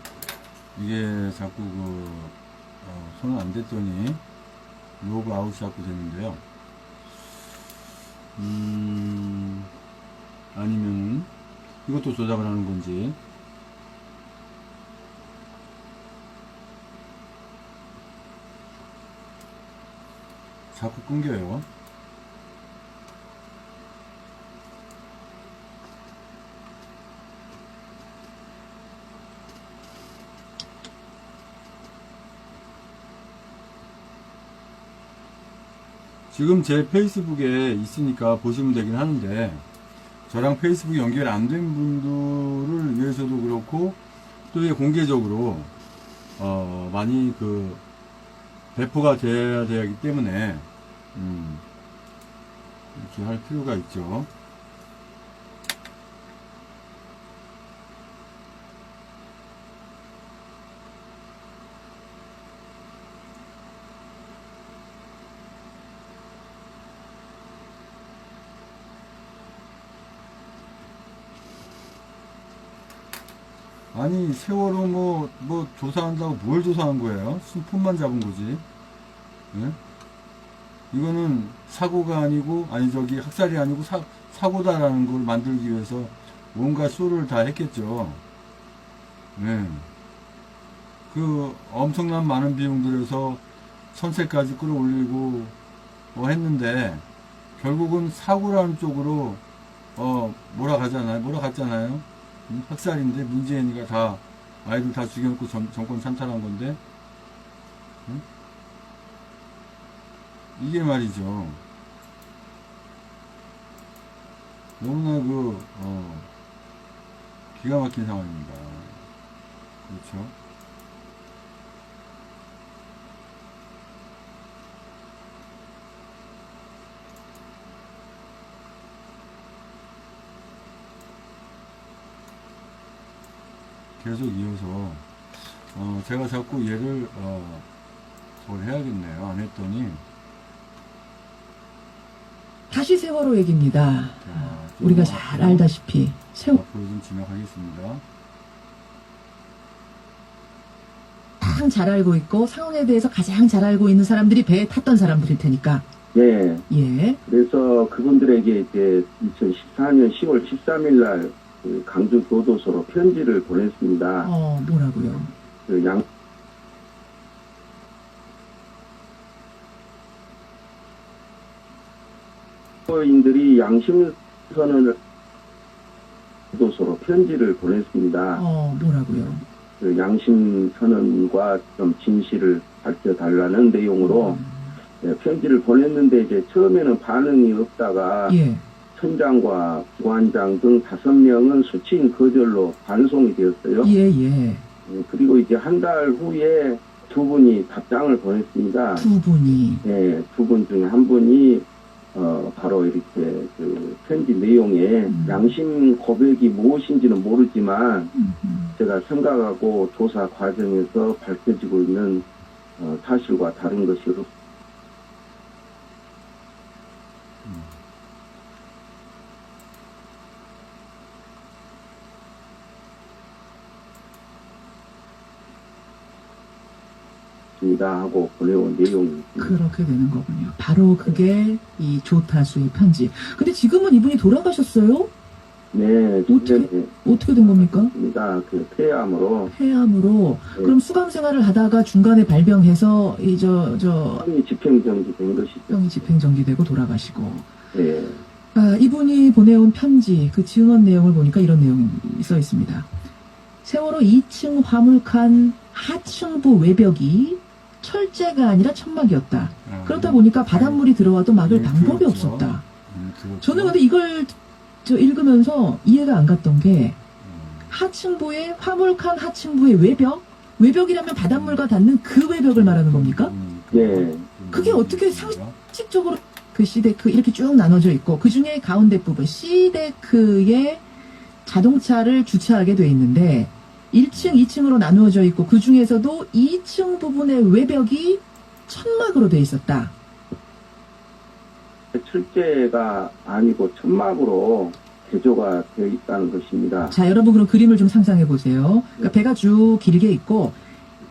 이게 자꾸 손을 안 댔더니 로그 아웃이 자꾸 되는데요. 아니면 이것도 조작을 하는 건지. 자꾸 끊겨요. 지금 제 페이스북에 있으니까 보시면 되긴 하는데, 저랑 페이스북 연결 안 된 분들을 위해서도 그렇고, 또 이게 공개적으로, 많이 배포가 돼야 되기 때문에, 이렇게 할 필요가 있죠. 아니, 세월호 뭐 조사한다고 뭘 조사한 거예요? 손만 잡은 거지. 예? 이거는 사고가 아니고, 학살이 아니고 사고다라는 걸 만들기 위해서 온갖 쇼를 다 했겠죠. 예. 엄청난 많은 비용 들여서 선세까지 끌어올리고, 했는데, 결국은 사고라는 쪽으로, 몰아갔잖아요. 학살인데 문재인이가 다 아이들 다 죽여놓고 정권 찬탈한 건데, 응? 이게 말이죠. 너무나 기가 막힌 상황입니다. 그렇죠? 계속 이어서 제가 자꾸 얘를 뭘 해야겠네요. 안 했더니 다시 세월호 얘기입니다. 좀 우리가 잘 알다시피 앞으로 좀 진행하겠습니다. 가장 잘 알고 있고 상황에 대해서 가장 잘 알고 있는 사람들이 배에 탔던 사람들일 테니까. 예. 예. 그래서 그분들에게 이제 2014년 10월 13일 날 강주 교도소로 편지를 보냈습니다. 뭐라고요? 양인들이 양심 선언을 교도소로 편지를 보냈습니다. 뭐라고요? 양심 선언과 좀 진실을 밝혀달라는 내용으로 편지를 보냈는데 이제 처음에는 반응이 없다가 예. 천장과 부관장 등 5명은 수치인 거절로 반송이 되었어요. 예. 그리고 이제 한 달 후에 2분이 답장을 보냈습니다. 2분이. 예, 2분 중에 한 분이 바로 이렇게 편지 내용에 양심 고백이 무엇인지는 모르지만 제가 생각하고 조사 과정에서 밝혀지고 있는 사실과 다른 것이 없습니다 하고 보내온 내용이 그렇게 되는 거군요. 바로 그게 이 조타수의 편지. 근데 지금은 이분이 돌아가셨어요? 네, 어떻게 된 겁니까? 입니다. 폐암으로. 폐암으로. 네. 그럼 수감 생활을 하다가 중간에 발병해서 병이 집행정지된 것이죠. 병이 집행정지되고 돌아가시고. 네. 이분이 보내온 편지 그 증언 내용을 보니까 이런 내용이 써 있습니다. 세월호 2층 화물칸 하층부 외벽이 철제가 아니라 천막이었다. 그렇다 보니까 바닷물이 들어와도 막을 방법이 그렇죠. 없었다. 그렇죠. 저는 근데 이걸 읽으면서 이해가 안 갔던 게 하층부의 화물칸 하층부의 외벽이라면 바닷물과 닿는 그 외벽을 말하는 겁니까? 네. 그게 어떻게 상식적으로 그 C데크 이렇게 쭉 나눠져 있고 그 중에 가운데 부분 C데크에 자동차를 주차하게 돼 있는데 1층, 2층으로 나누어져 있고 그 중에서도 2층 부분의 외벽이 천막으로 돼 있었다. 철제가 아니고 천막으로 개조가 되어 있다는 것입니다. 자, 여러분 그럼 그림을 좀 상상해 보세요. 그러니까 배가 쭉 길게 있고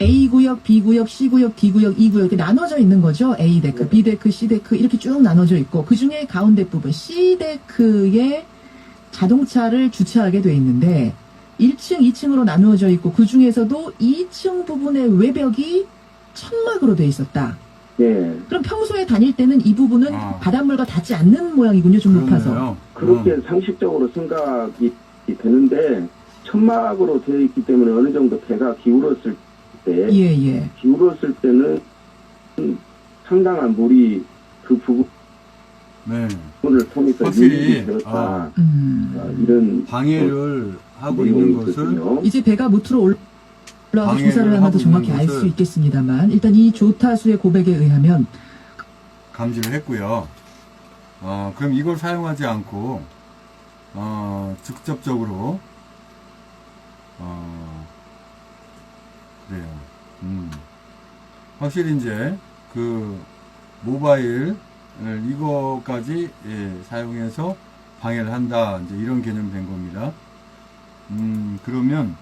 A구역, B구역, C구역, D구역, E구역 이렇게 나눠져 있는 거죠. A데크, B데크, C데크 이렇게 쭉 나눠져 있고 그 중에 가운데 부분 C데크에 자동차를 주차하게 돼 있는데 1층, 2층으로 나누어져 있고 그 중에서도 2층 부분의 외벽이 천막으로 돼 있었다. 네. 그럼 평소에 다닐 때는 이 부분은 바닷물과 닿지 않는 모양이군요. 좀 높아서. 그렇게 상식적으로 생각이 되는데 천막으로 되어 있기 때문에 어느 정도 배가 기울었을 때 예. 기울었을 때는 상당한 물이 그 네. 부분을 통해서 확실히, 유입이 되었다. 이런 방해를 하고 있는 것을 내용이거든요. 이제 배가 무트로 올라와서 방해를 조사를 하면 하고 정확히 있는 알 수 것을 있겠습니다만 일단 이 조타수의 고백에 의하면 감지를 했고요. 그럼 이걸 사용하지 않고, 직접적으로, 그래요. 확실히 이제, 모바일, 이거까지, 사용해서 방해를 한다. 이제 이런 개념 된 겁니다. 그러면,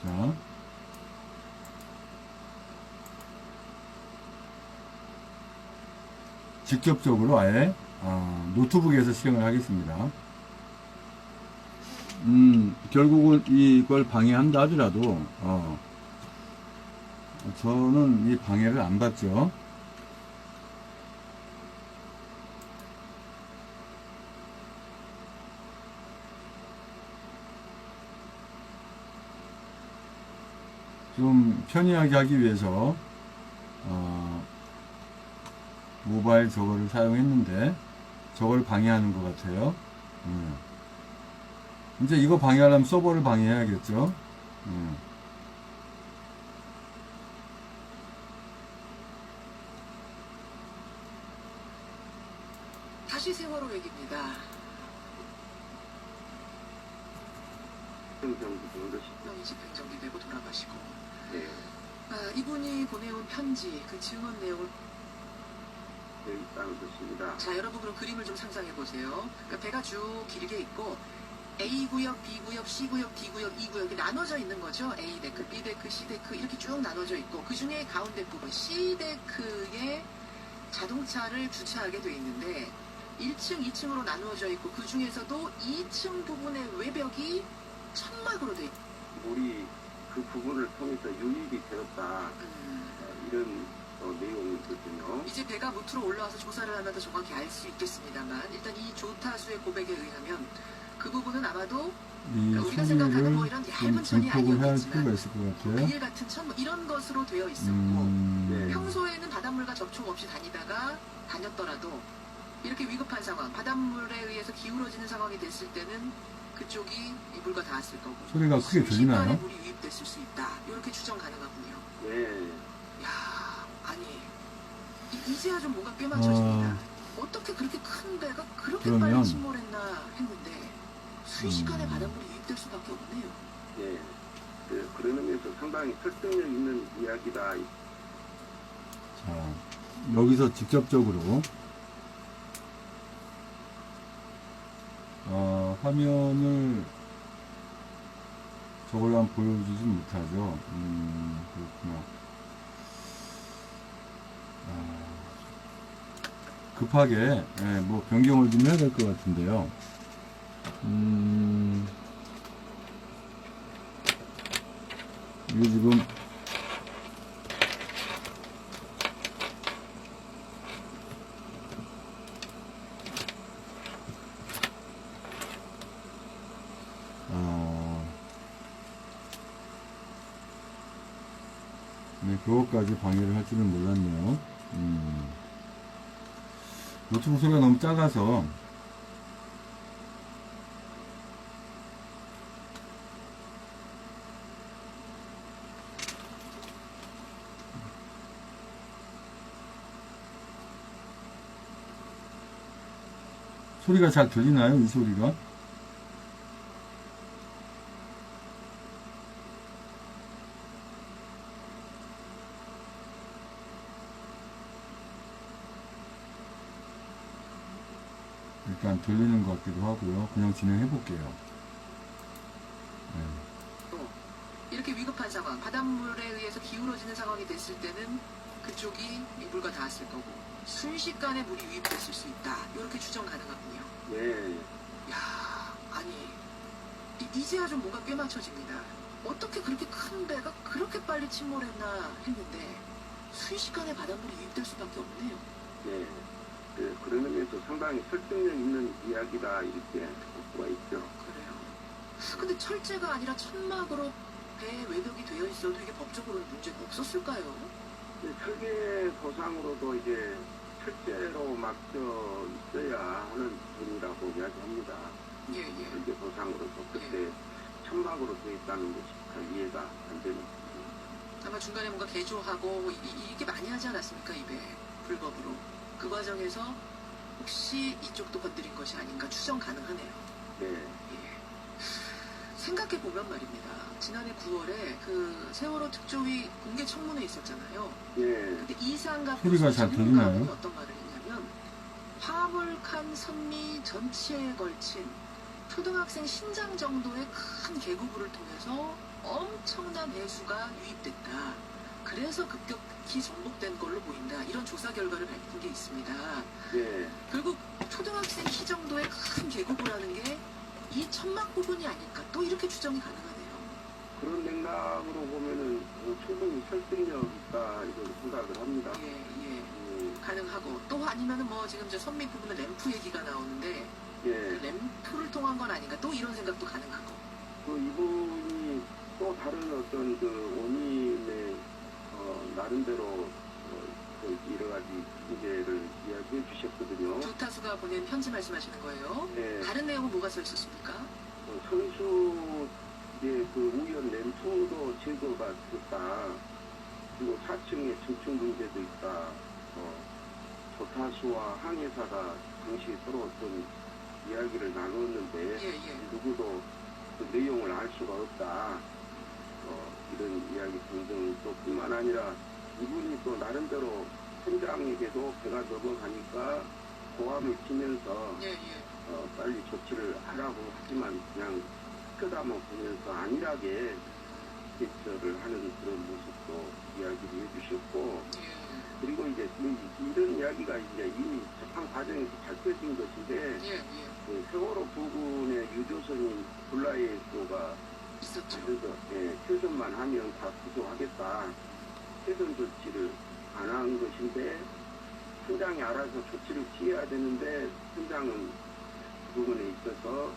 자, 직접적으로 아예 노트북에서 실행을 하겠습니다. 결국은 이걸 방해한다 하더라도 저는 이 방해를 안 받죠. 좀 편리하게 하기 위해서 모바일 저거를 사용했는데 저걸 방해하는 것 같아요. 이제 이거 방해하려면 서버를 방해해야겠죠. 다시 세월호 얘기입니다. 명의 집행정지되고 돌아가시고 네. 이분이 보내온 편지 그 증언 내용을 있다는 것입니다. 자 여러분 그럼 그림을 좀 상상해 보세요. 그러니까 배가 쭉 길게 있고 A구역, B구역, C구역, D구역, E구역이 나눠져 있는 거죠. A데크, B데크, C데크 이렇게 쭉 나눠져 있고 그 중에 가운데 부분 C데크에 자동차를 주차하게 돼 있는데 1층, 2층으로 나누어져 있고 그 중에서도 2층 부분의 외벽이 천막으로 돼 있고 우리 그 부분을 통해서 유입이 되었다. 이런 내용이거든요. 이제 배가 무트로 올라와서 조사를 하면 더 정확히 알 수 있겠습니다만 일단 이 조타수의 고백에 의하면 그 부분은 아마도 이 그러니까 우리가 생각하는 뭐 소리를 이런 좀 얇은 천이 증폭을 할 아니었겠지만 필요가 있을 것 같아요. 비닐 같은 천 뭐 이런 것으로 되어 있었고 네. 평소에는 바닷물과 접촉 없이 다녔더라도 이렇게 위급한 상황 바닷물에 의해서 기울어지는 상황이 됐을 때는 그쪽이 이 물과 닿았을 거고 소리가 크게 들리나요? 순식간에 물이 유입됐을 수 있다 이렇게 추정 가능하군요. 네. 야 아니 이제야 좀 뭔가 꽤 맞춰집니다. 어떻게 그렇게 큰 배가 그렇게 그러면- 빨리 침몰했나 했는데 순식간에 바닷물이 유입될 수밖에 없네요. 네. 그런 의미에서 상당히 설득력 있는 이야기다. 자, 여기서 직접적으로 화면을 저걸로 한번 보여주지 못하죠. 그렇구나. 급하게 뭐 변경을 좀 해야 될 것 같은데요. 이게 지금 네, 그것까지 방해를 할 줄은 몰랐네요. 노트북 소리가 너무 작아서 소리가 잘 들리나요? 이 소리가? 일단 들리는 것 같기도 하고요. 그냥 진행해 볼게요. 이렇게 위급한 상황, 바닷물에 의해서 기울어지는 상황이 됐을 때는 그쪽이 이 물과 닿았을 거고 순식간에 물이 유입됐을 수 있다. 이렇게 추정 가능하군요. 네. 야, 아니 이제야 좀 뭔가 꽤 맞춰집니다. 어떻게 그렇게 큰 배가 그렇게 빨리 침몰했나 했는데 순식간에 바닷물이 유입될 수밖에 없네요. 네. 그런 의미에서 상당히 설득력 있는 이야기다. 이렇게 볼 수가 있죠. 그래요. 근데 철제가 아니라 천막으로 배 외벽이 되어 있어도 이게 법적으로는 문제가 없었을까요? 설계 도상으로도 이제 철제로 막혀 있어야 하는 분이라고 이야기합니다. 예, 예. 설계 도상으로도 그때 천막으로 되어 있다는 것이 잘 이해가 안 되는. 아마 중간에 뭔가 개조하고 이게 많이 하지 않았습니까? 입에 불법으로. 그 과정에서 혹시 이쪽도 건드린 것이 아닌가 추정 가능하네요. 네. 예. 생각해보면 말입니다. 지난해 9월에 그 세월호 특조위 공개 청문회 있었잖아요. 예. 근데 이상갑 소리가 잘 들리나요? 어떤 말을 했냐면 화물칸 선미 전체에 걸친 초등학생 신장 정도의 큰 계구부를 통해서 엄청난 해수가 유입됐다. 그래서 급격히 전복된 걸로 보인다. 이런 조사 결과를 밝힌 게 있습니다. 예. 결국 초등학생 키 정도의 큰 계구부라는 게 이 천막 부분이 아닐까. 또 이렇게 추정이 가능하네요. 그런 맥락으로 보면은 충분히 설득력 있다 이걸 생각을 합니다. 예, 예. 가능하고 또 아니면은 뭐 지금 저 선미 부분에 램프 얘기가 나오는데 그 예. 램프를 통한 건 아닌가. 또 이런 생각도 가능하고. 그 이분이 또 다른 어떤 그 원인의 나름대로 그 여러 가지 문제를 이야기해 주셨거든요. 조타수가 보낸 편지 말씀하시는 거예요. 네. 다른 내용은 뭐가 써 있었습니까? 선수의 그 우연 램프도 제거가 됐다. 그리고 4층에 증축 문제도 있다. 조타수와 항해사가 당시 서로 어떤 이야기를 나눴는데 예, 예. 누구도 그 내용을 알 수가 없다. 이런 이야기 등등 또 뿐만 아니라 이분이 또 나름대로 현장에게도 배가 넘어가니까 고함을 치면서 예, 예. 빨리 조치를 하라고 하지만 그냥 끄다만 보면서 안일하게 대처를 하는 그런 모습도 이야기를 해주셨고 예. 그리고 이제 이런 이야기가 이제 이미 재판 과정에서 밝혀진 것인데 예, 예. 그 세월호 부근의 유조선인 불라이소가 있었죠. 그래서 퇴선만 하면 다 구조하겠다. 퇴선 조치를 안 한 것인데 현장이 알아서 조치를 취해야 되는데 현장은 그 부분에 있어서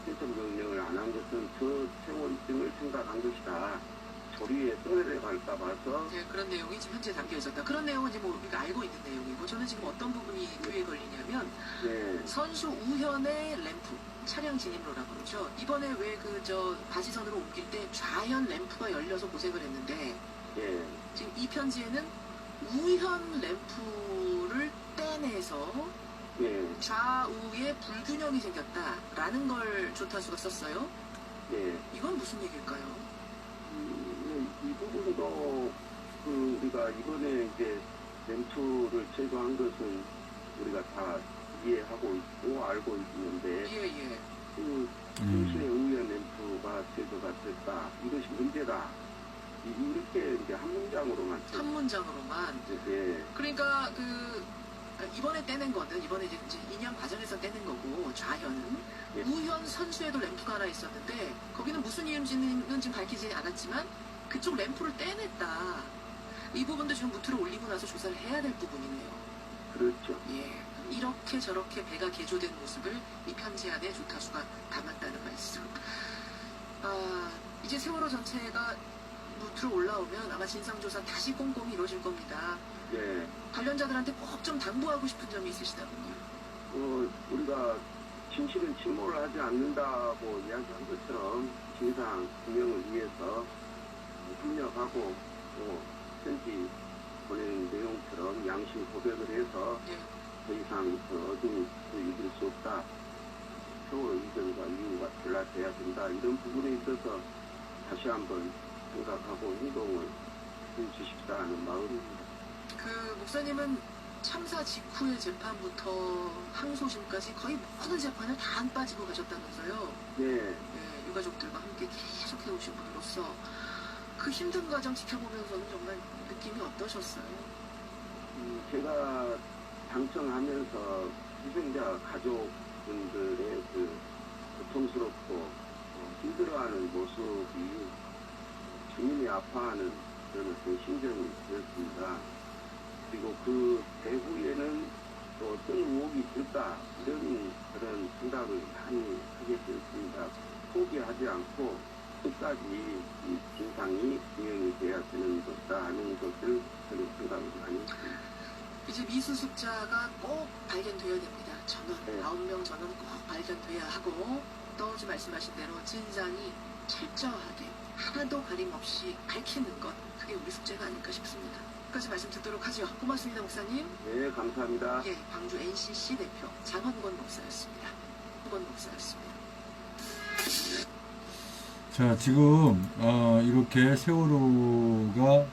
퇴선 명령을 안 한 것은 저 세월 등을 생각한 것이다. 조리에 떠내려갈까 봐서 예, 그런 내용이 지금 현재 담겨 있었다. 그런 내용은 이제 뭐 우리가 알고 있는 내용이고 저는 지금 어떤 부분이 귀에 걸리냐면 네, 선수 우현의 램프 차량 진입로라고 그러죠. 이번에 왜 그 저 바지선으로 옮길 때 좌현 램프가 열려서 고생을 했는데 예, 지금 이 편지에는 우현 램프를 떼내서 예, 좌우에 불균형이 생겼다라는 걸 조타수가 썼어요. 예. 이건 무슨 얘기일까요? 이 부분도 그 우리가 이번에 이제 램프를 제거한 것은 우리가 다 이해하고 있고 알고 있는데 예, 예. 그 당시의 우연 램프가 제거가 됐다. 이것이 문제다. 이렇게 이제 한 문장으로만 한 문장으로만. 예, 그러니까 그 이번에 떼낸 거는 이번에 이제 2년 과정에서 떼낸 거고 좌현은 예. 우현 선수에도 램프가 하나 있었는데 거기는 무슨 이유인지는 지금 밝히지 않았지만 그쪽 램프를 떼냈다. 이 부분도 지금 무트를 올리고 나서 조사를 해야 될 부분이네요. 그렇죠. 예. 이렇게 저렇게 배가 개조된 모습을 이 편지 안에 조타수가 담았다는 말씀. 이제 세월호 전체가 무트로 올라오면 아마 진상조사 다시 꼼꼼히 이루어질 겁니다. 예, 관련자들한테 꼭 좀 당부하고 싶은 점이 있으시다군요. 우리가 진실은 침몰을 하지 않는다고 이야기한 것처럼 진상 규명을 위해서 협력하고 또 편지 보내는 내용처럼 양심 고백을 해서 예. 더 이상 그 어둠이 이길 수 없다. 세월호 이전과 이유가 달라져야 된다. 이런 부분에 있어서 다시 한번 생각하고 행동을 해주십사하는 마음입니다. 그 목사님은 참사 직후의 재판부터 항소심까지 거의 모든 재판을 다 안 빠지고 가셨다면서요. 네, 예, 유가족들과 함께 계속 해오신 분으로서 그 힘든 과정 지켜보면서는 정말 느낌이 어떠셨어요? 제가 당청하면서 희생자 가족분들의 그 고통스럽고 힘들어하는 모습이 주민이 아파하는 그런 어떤 심정이 되었습니다. 그리고 그 배후에는 또 어떤 의혹이 있을까 이런 그런 생각을 많이 하게 되었습니다. 포기하지 않고 끝까지 이 진상이 규명이 돼야 되는 것다 하는 것을 저는 생각을 많이 했습니다. 이제 미수습자가 꼭 발견돼야 됩니다. 전원, 네. 9명 전원 꼭 발견돼야 하고 또 어제 말씀하신 대로 진상이 철저하게 하나도 가림없이 밝히는 것, 그게 우리 숙제가 아닐까 싶습니다. 끝까지 말씀 듣도록 하죠. 고맙습니다, 목사님. 네, 감사합니다. 예, 광주 NCC 대표 장원권 목사였습니다. 목사였습니다. 자, 지금 이렇게 세월호가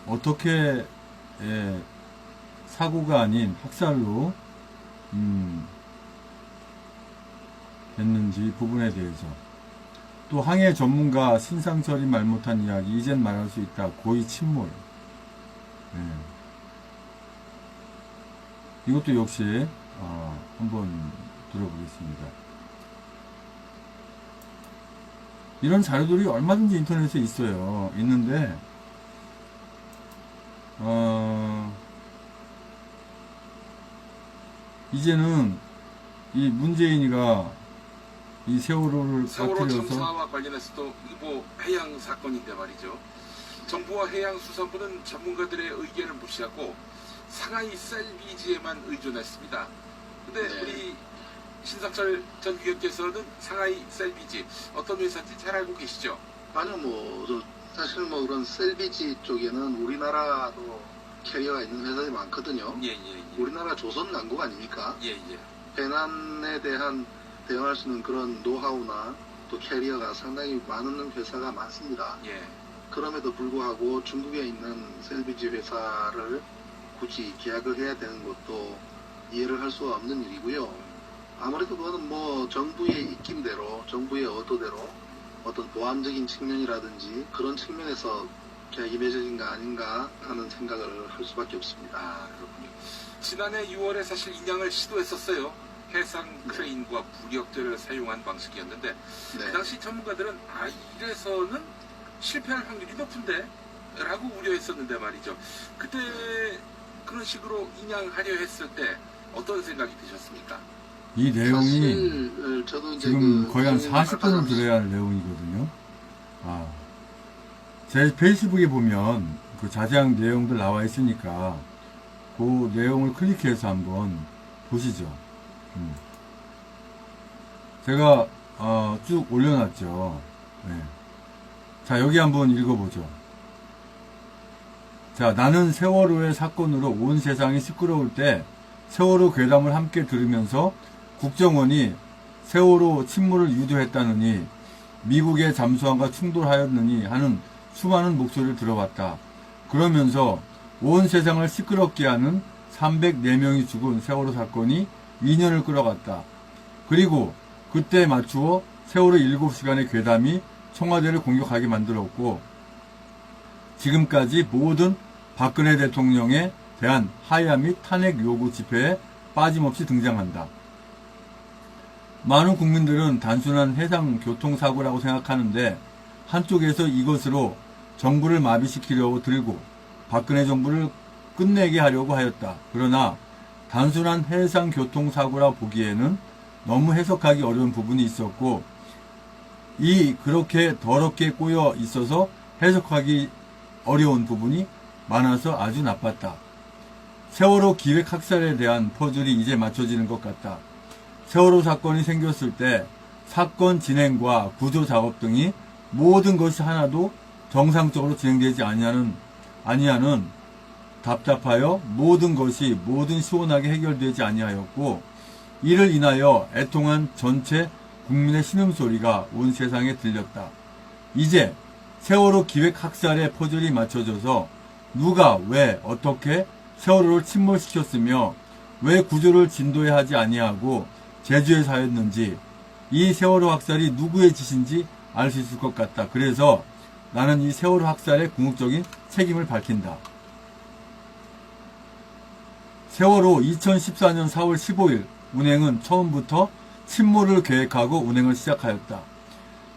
어떻게 사고가 아닌 학살로 됐는지 부분에 대해서, 또 항해 전문가 신상철이 말 못한 이야기, 이젠 말할 수 있다, 고의 침몰. 이것도 역시 한번 들어보겠습니다. 이런 자료들이 얼마든지 인터넷에 있어요. 있는데 이제는 이 문재인이가 이 세월호 참사와 사태여서 관련해서도 일부 해양 사건인데 말이죠. 정부와 해양수산부는 전문가들의 의견을 무시하고 상하이 셀비지에만 의존했습니다. 근데 네. 우리 신상철 전 위원께서는 상하이 셀비지 어떤 회사인지 잘 알고 계시죠? 아니요, 사실 그런 셀비지 쪽에는 우리나라도 캐리어가 있는 회사들이 많거든요. 예. 우리나라 조선남국 아닙니까? 예. 해난에 대한 대응할 수 있는 그런 노하우나 또 캐리어가 상당히 많은 회사가 많습니다. 예. 그럼에도 불구하고 중국에 있는 셀비지 회사를 굳이 계약을 해야 되는 것도 이해를 할 수가 없는 일이고요. 아무래도 그거는 정부의 입김대로, 정부의 의도대로 어떤 보안적인 측면이라든지 그런 측면에서 계약이 맺어진 거 아닌가 하는 생각을 할 수밖에 없습니다. 아, 그렇군요. 지난해 6월에 사실 인양을 시도했었어요. 해상 크레인과 부력들을 사용한 방식이었는데 네. 그 당시 전문가들은 이래서는 실패할 확률이 높은데 라고 우려했었는데 말이죠. 그때 그런 식으로 인양하려 했을 때 어떤 생각이 드셨습니까? 이 내용이 사실 저도 이제 지금 거의 한 40분을 들어야 할 내용이거든요. 제 페이스북에 보면 그 자세한 내용들 나와 있으니까 그 내용을 클릭해서 한번 보시죠. 제가 쭉 올려놨죠. 네. 자, 여기 한번 읽어보죠. 자, 나는 세월호의 사건으로 온 세상이 시끄러울 때 세월호 괴담을 함께 들으면서 국정원이 세월호 침몰을 유도했다느니 미국의 잠수함과 충돌하였느니 하는 수많은 목소리를 들어봤다. 그러면서 온 세상을 시끄럽게 하는 304명이 죽은 세월호 사건이 2년을 끌어갔다. 그리고 그때 맞추어 세월호 7시간의 괴담이 청와대를 공격하게 만들었고 지금까지 모든 박근혜 대통령에 대한 하야 및 탄핵 요구 집회에 빠짐없이 등장한다. 많은 국민들은 단순한 해상 교통사고라고 생각하는데 한쪽에서 이것으로 정부를 마비시키려고 들고 박근혜 정부를 끝내게 하려고 하였다. 그러나 단순한 해상 교통사고라 보기에는 너무 해석하기 어려운 부분이 있었고 그렇게 더럽게 꼬여 있어서 해석하기 어려운 부분이 많아서 아주 나빴다. 세월호 기획 학살에 대한 퍼즐이 이제 맞춰지는 것 같다. 세월호 사건이 생겼을 때 사건 진행과 구조 작업 등이 모든 것이 하나도 정상적으로 진행되지 아니하는 답답하여 모든 것이 시원하게 해결되지 아니하였고 이를 인하여 애통한 전체 국민의 신음소리가 온 세상에 들렸다. 이제 세월호 기획 학살의 퍼즐이 맞춰져서 누가 왜 어떻게 세월호를 침몰시켰으며 왜 구조를 진도에 하지 아니하고 제주에 사였는지 이 세월호 학살이 누구의 짓인지 알 수 있을 것 같다. 그래서 나는 이 세월호 학살의 궁극적인 책임을 밝힌다. 세월호 2014년 4월 15일 운행은 처음부터 침몰을 계획하고 운행을 시작하였다.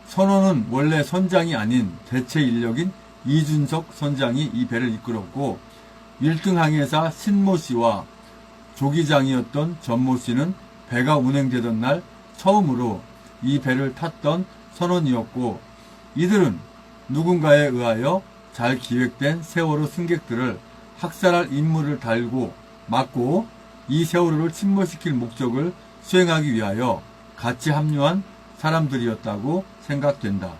선원은 원래 선장이 아닌 대체 인력인 이준석 선장이 이 배를 이끌었고 1등 항해사 신모 씨와 조기장이었던 전모 씨는 배가 운행되던 날 처음으로 이 배를 탔던 선원이었고 이들은 누군가에 의하여 잘 기획된 세월호 승객들을 학살할 임무를 달고 맡고 이 세월호를 침몰시킬 목적을 수행하기 위하여 같이 합류한 사람들이었다고 생각된다.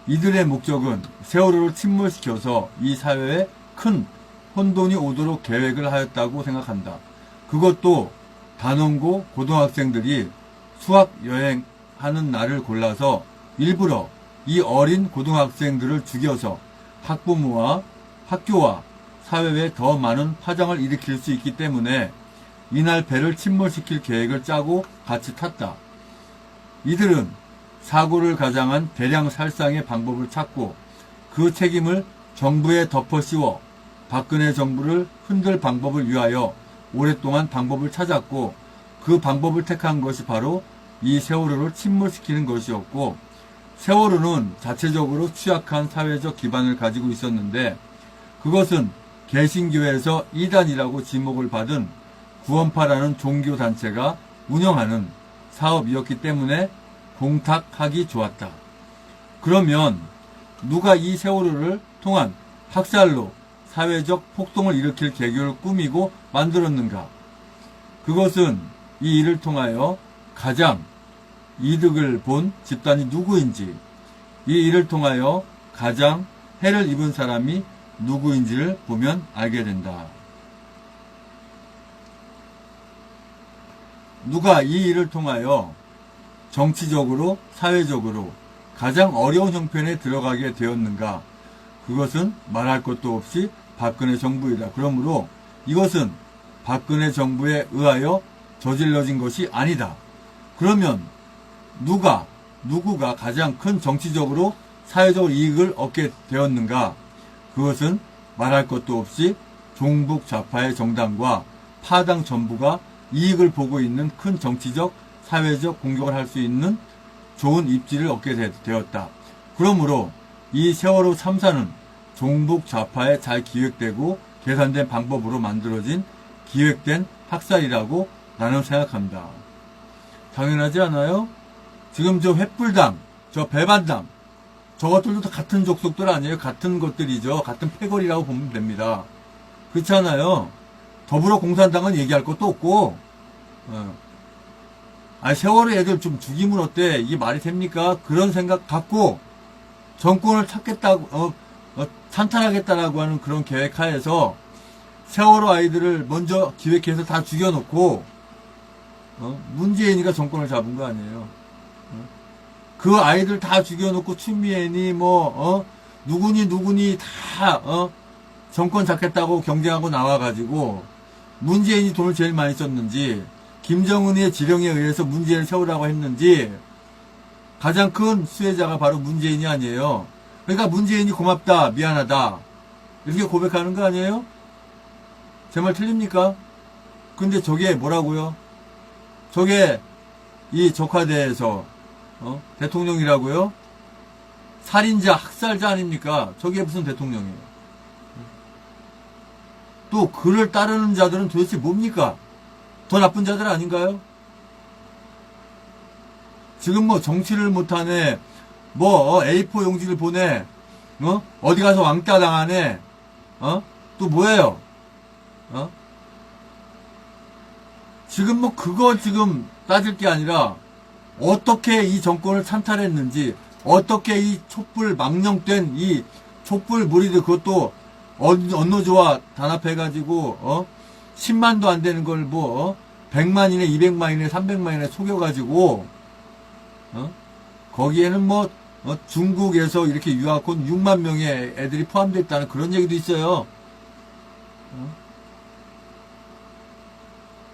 이들의 목적은 세월호를 침몰시켜서 이 사회에 큰 혼돈이 오도록 계획을 하였다고 생각한다. 그것도 단원고 고등학생들이 수학 여행하는 날을 골라서 일부러 이 어린 고등학생들을 죽여서 학부모와 학교와 사회에 더 많은 파장을 일으킬 수 있기 때문에 이날 배를 침몰시킬 계획을 짜고 같이 탔다. 이들은 사고를 가장한 대량 살상의 방법을 찾고 그 책임을 정부에 덮어 씌워 박근혜 정부를 흔들 방법을 위하여 오랫동안 방법을 찾았고 그 방법을 택한 것이 바로 이 세월호를 침몰시키는 것이었고 세월호는 자체적으로 취약한 사회적 기반을 가지고 있었는데 그것은 개신교에서 이단이라고 지목을 받은 구원파라는 종교단체가 운영하는 사업이었기 때문에 공탁하기 좋았다. 그러면 누가 이 세월호를 통한 학살로 사회적 폭동을 일으킬 계획을 꾸미고 만들었는가? 그것은 이 일을 통하여 가장 이득을 본 집단이 누구인지, 이 일을 통하여 가장 해를 입은 사람이 누구인지를 보면 알게 된다. 누가 이 일을 통하여 정치적으로, 사회적으로 가장 어려운 형편에 들어가게 되었는가? 그것은 말할 것도 없이 박근혜 정부이다. 그러므로 이것은 박근혜 정부에 의하여 저질러진 것이 아니다. 그러면 누구가 가장 큰 정치적으로 사회적 이익을 얻게 되었는가? 그것은 말할 것도 없이 종북 좌파의 정당과 파당 전부가 이익을 보고 있는 큰 정치적, 사회적 공격을 할 수 있는 좋은 입지를 얻게 되었다. 그러므로 이 세월호 참사는 종북 좌파에 잘 기획되고 계산된 방법으로 만들어진 기획된 학살이라고 나는 생각합니다. 당연하지 않아요? 지금 저 횃불당, 저 배반당, 저것들도 다 같은 족속들 아니에요? 같은 것들이죠. 같은 패거리라고 보면 됩니다. 그렇지 않아요? 더불어공산당은 얘기할 것도 없고, 세월호 애들 좀 죽이면 어때? 이게 말이 됩니까? 그런 생각 갖고 정권을 찾겠다고, 찬탈하겠다라고 하는 그런 계획 하에서 세월호 아이들을 먼저 기획해서 다 죽여놓고, 문재인이가 정권을 잡은 거 아니에요? 그 아이들 다 죽여놓고 추미애니 누구니 다 정권 잡겠다고 경쟁하고 나와가지고 문재인이 돈을 제일 많이 썼는지 김정은의 지령에 의해서 문재인을 세우라고 했는지 가장 큰 수혜자가 바로 문재인이 아니에요. 그러니까 문재인이 고맙다, 미안하다 이렇게 고백하는 거 아니에요? 제 말 틀립니까? 근데 저게 뭐라고요? 저게 이 적화대에서 대통령이라고요? 살인자, 학살자 아닙니까? 저게 무슨 대통령이에요? 또 그를 따르는 자들은 도대체 뭡니까? 더 나쁜 자들 아닌가요? 지금 뭐 정치를 못하네, A4 용지를 보내, 어디 가서 왕따 당하네, 또 뭐예요? 지금 뭐 그거 지금 따질 게 아니라 어떻게 이 정권을 찬탈했는지, 어떻게 이 촛불 망령된 이 촛불 무리들 그것도 언노조와 단합해가지고 10만도 안 되는 걸 100만이네 200만이네 300만이네 속여가지고 거기에는 중국에서 이렇게 유학 온 6만 명의 애들이 포함되어 있다는 그런 얘기도 있어요.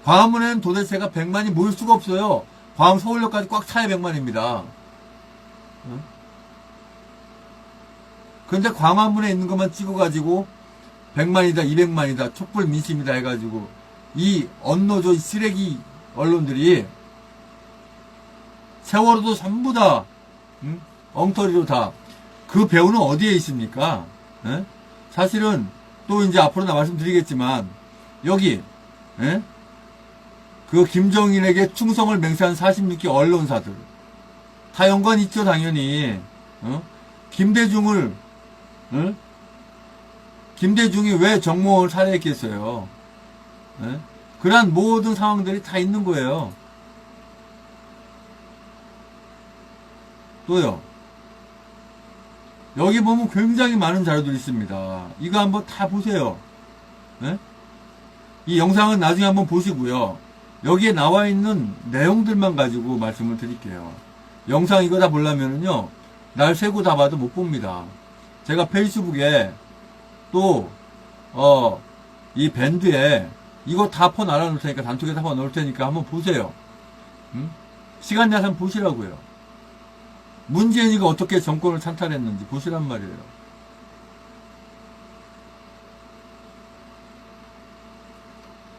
광화문에는 도대체가 100만이 모일 수가 없어요. 광화문 서울역까지 꽉 차야 100만입니다. 그런데 광화문에 있는 것만 찍어가지고 100만이다 200만이다 촛불 민심이다 해가지고 이 언노조 쓰레기 언론들이 세월호도 전부 다 엉터리로 다 그 배우는 어디에 있습니까? 사실은 또 이제 앞으로 말씀드리겠지만 여기 그 김정인에게 충성을 맹세한 46기 언론사들 다 연관 있죠, 당연히. 김대중을, 김대중이 왜 정몽을 살해했겠어요? 그러한 모든 상황들이 다 있는 거예요. 또요. 여기 보면 굉장히 많은 자료들이 있습니다. 이거 한번 다 보세요. 이 영상은 나중에 한번 보시고요. 여기에 나와 있는 내용들만 가지고 말씀을 드릴게요. 영상 이거 다 보려면은요, 날 새고 다 봐도 못 봅니다. 제가 페이스북에 또, 이 밴드에 이거 다 퍼 날아놓을 테니까, 단톡에 다 퍼 넣을 테니까 한번 보세요. 시간 내서 한번 보시라고요. 문재인이가 어떻게 정권을 찬탈했는지 보시란 말이에요.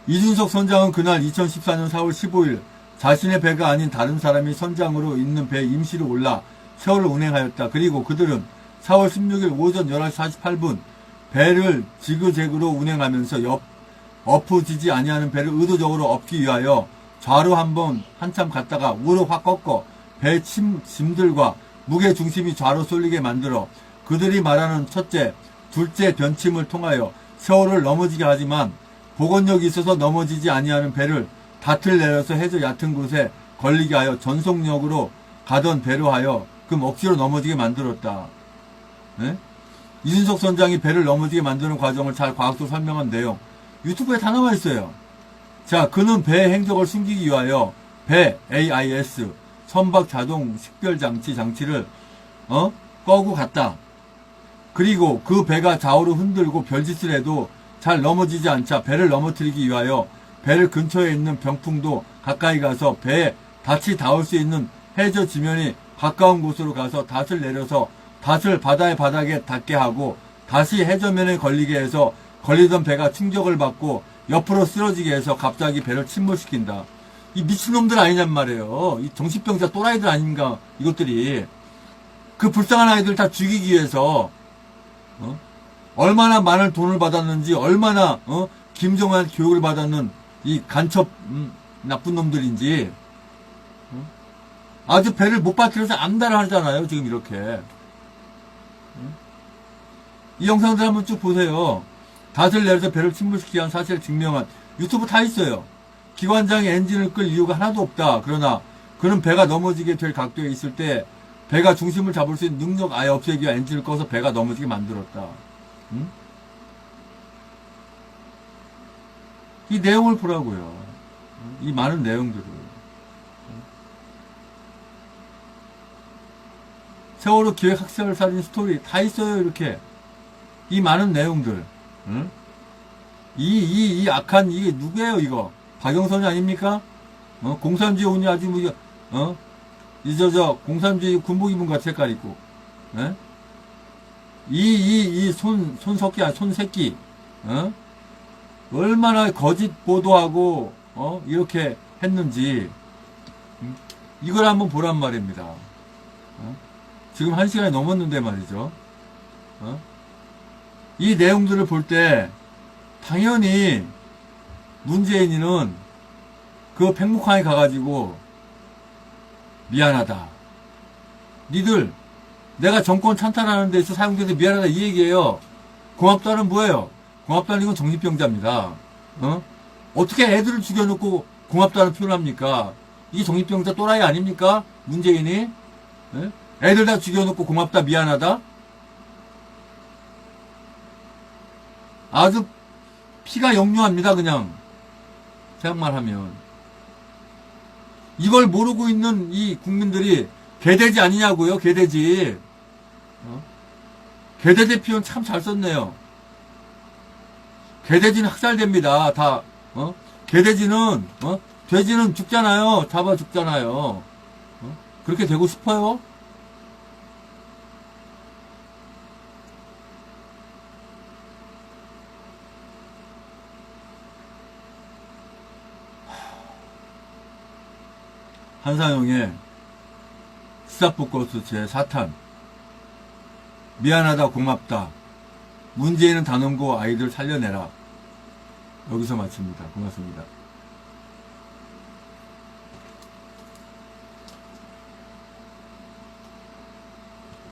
이준석 선장은 그날 2014년 4월 15일 자신의 배가 아닌 다른 사람이 선장으로 있는 배에 임시로 올라 세월을 운행하였다. 그리고 그들은 4월 16일 오전 11시 48분 배를 지그재그로 운행하면서 엎어지지 아니하는 배를 의도적으로 엎기 위하여 좌로 한참 갔다가 우로 확 꺾어 배 짐들과 무게 중심이 좌로 쏠리게 만들어 그들이 말하는 첫째, 둘째 변침을 통하여 세월을 넘어지게 하지만 복원력이 있어서 넘어지지 아니하는 배를 닷을 내려서 해저 얕은 곳에 걸리게 하여 전속력으로 가던 배로 하여 금 억지로 넘어지게 만들었다. 이준석 선장이 배를 넘어지게 만드는 과정을 잘 과학적으로 설명한 내용 유튜브에 다 나와 있어요. 자, 그는 배의 행적을 숨기기 위하여 배 AIS 선박 자동 식별 장치를 꺼고 갔다. 그리고 그 배가 좌우로 흔들고 별짓을 해도 잘 넘어지지 않자 배를 넘어뜨리기 위하여 배를 근처에 있는 병풍도 가까이 가서 배에 닻이 닿을 수 있는 해저 지면이 가까운 곳으로 가서 닻을 내려서 닻을 바다의 바닥에 닿게 하고 다시 해저면에 걸리게 해서 걸리던 배가 충격을 받고 옆으로 쓰러지게 해서 갑자기 배를 침몰시킨다. 이 미친놈들 아니냔 말이에요. 이 정신병자 또라이들 아닌가, 이것들이. 그 불쌍한 아이들 다 죽이기 위해서, 얼마나 많은 돈을 받았는지, 얼마나, 김정한 교육을 받았는 이 간첩, 나쁜 놈들인지, 아주 배를 못 빠뜨려서 암달아 하잖아요, 지금 이렇게. 이 영상들 한번 쭉 보세요. 닷을 내려서 배를 침몰시키게 한 사실을 증명한 유튜브 다 있어요. 기관장이 엔진을 끌 이유가 하나도 없다. 그러나 그는 배가 넘어지게 될 각도에 있을 때 배가 중심을 잡을 수 있는 능력 아예 없애기 위해 엔진을 꺼서 배가 넘어지게 만들었다. 이 내용을 보라고요. 이 많은 내용들을. 세월호 기획학살살인 스토리 다 있어요. 이렇게 이 많은 내용들. 이 악한 이게 누구예요 이거? 박영선이 아닙니까? 공산주의 운이 아주 뭐 공산주의 군복 입은 것 색깔 있고, 손새끼, 얼마나 거짓 보도하고, 이렇게 했는지, 이걸 한번 보란 말입니다. 지금 1시간이 넘었는데 말이죠. 이 내용들을 볼 때, 당연히, 문재인이는 그 팽목항에 가가지고 미안하다. 니들 내가 정권 찬탈하는 데서 사용돼서 미안하다 이 얘기예요. 고맙다는 뭐예요? 고맙다는 이건 정신병자입니다. 어떻게 애들을 죽여놓고 고맙다는 표현을 합니까? 이게 정신병자 또라이 아닙니까? 문재인이? 애들 다 죽여놓고 고맙다 미안하다? 아주 피가 역류합니다 그냥. 생각만 하면. 이걸 모르고 있는 이 국민들이 개돼지 아니냐고요, 개돼지. 개돼지 표현 참 잘 썼네요. 개돼지는 학살됩니다, 다. 개돼지는, 돼지는 죽잖아요. 잡아 죽잖아요. 그렇게 되고 싶어요? 한상용의 시사포커스 제4탄 미안하다 고맙다 문재인은 단원고 아이들 살려내라 여기서 마칩니다. 고맙습니다.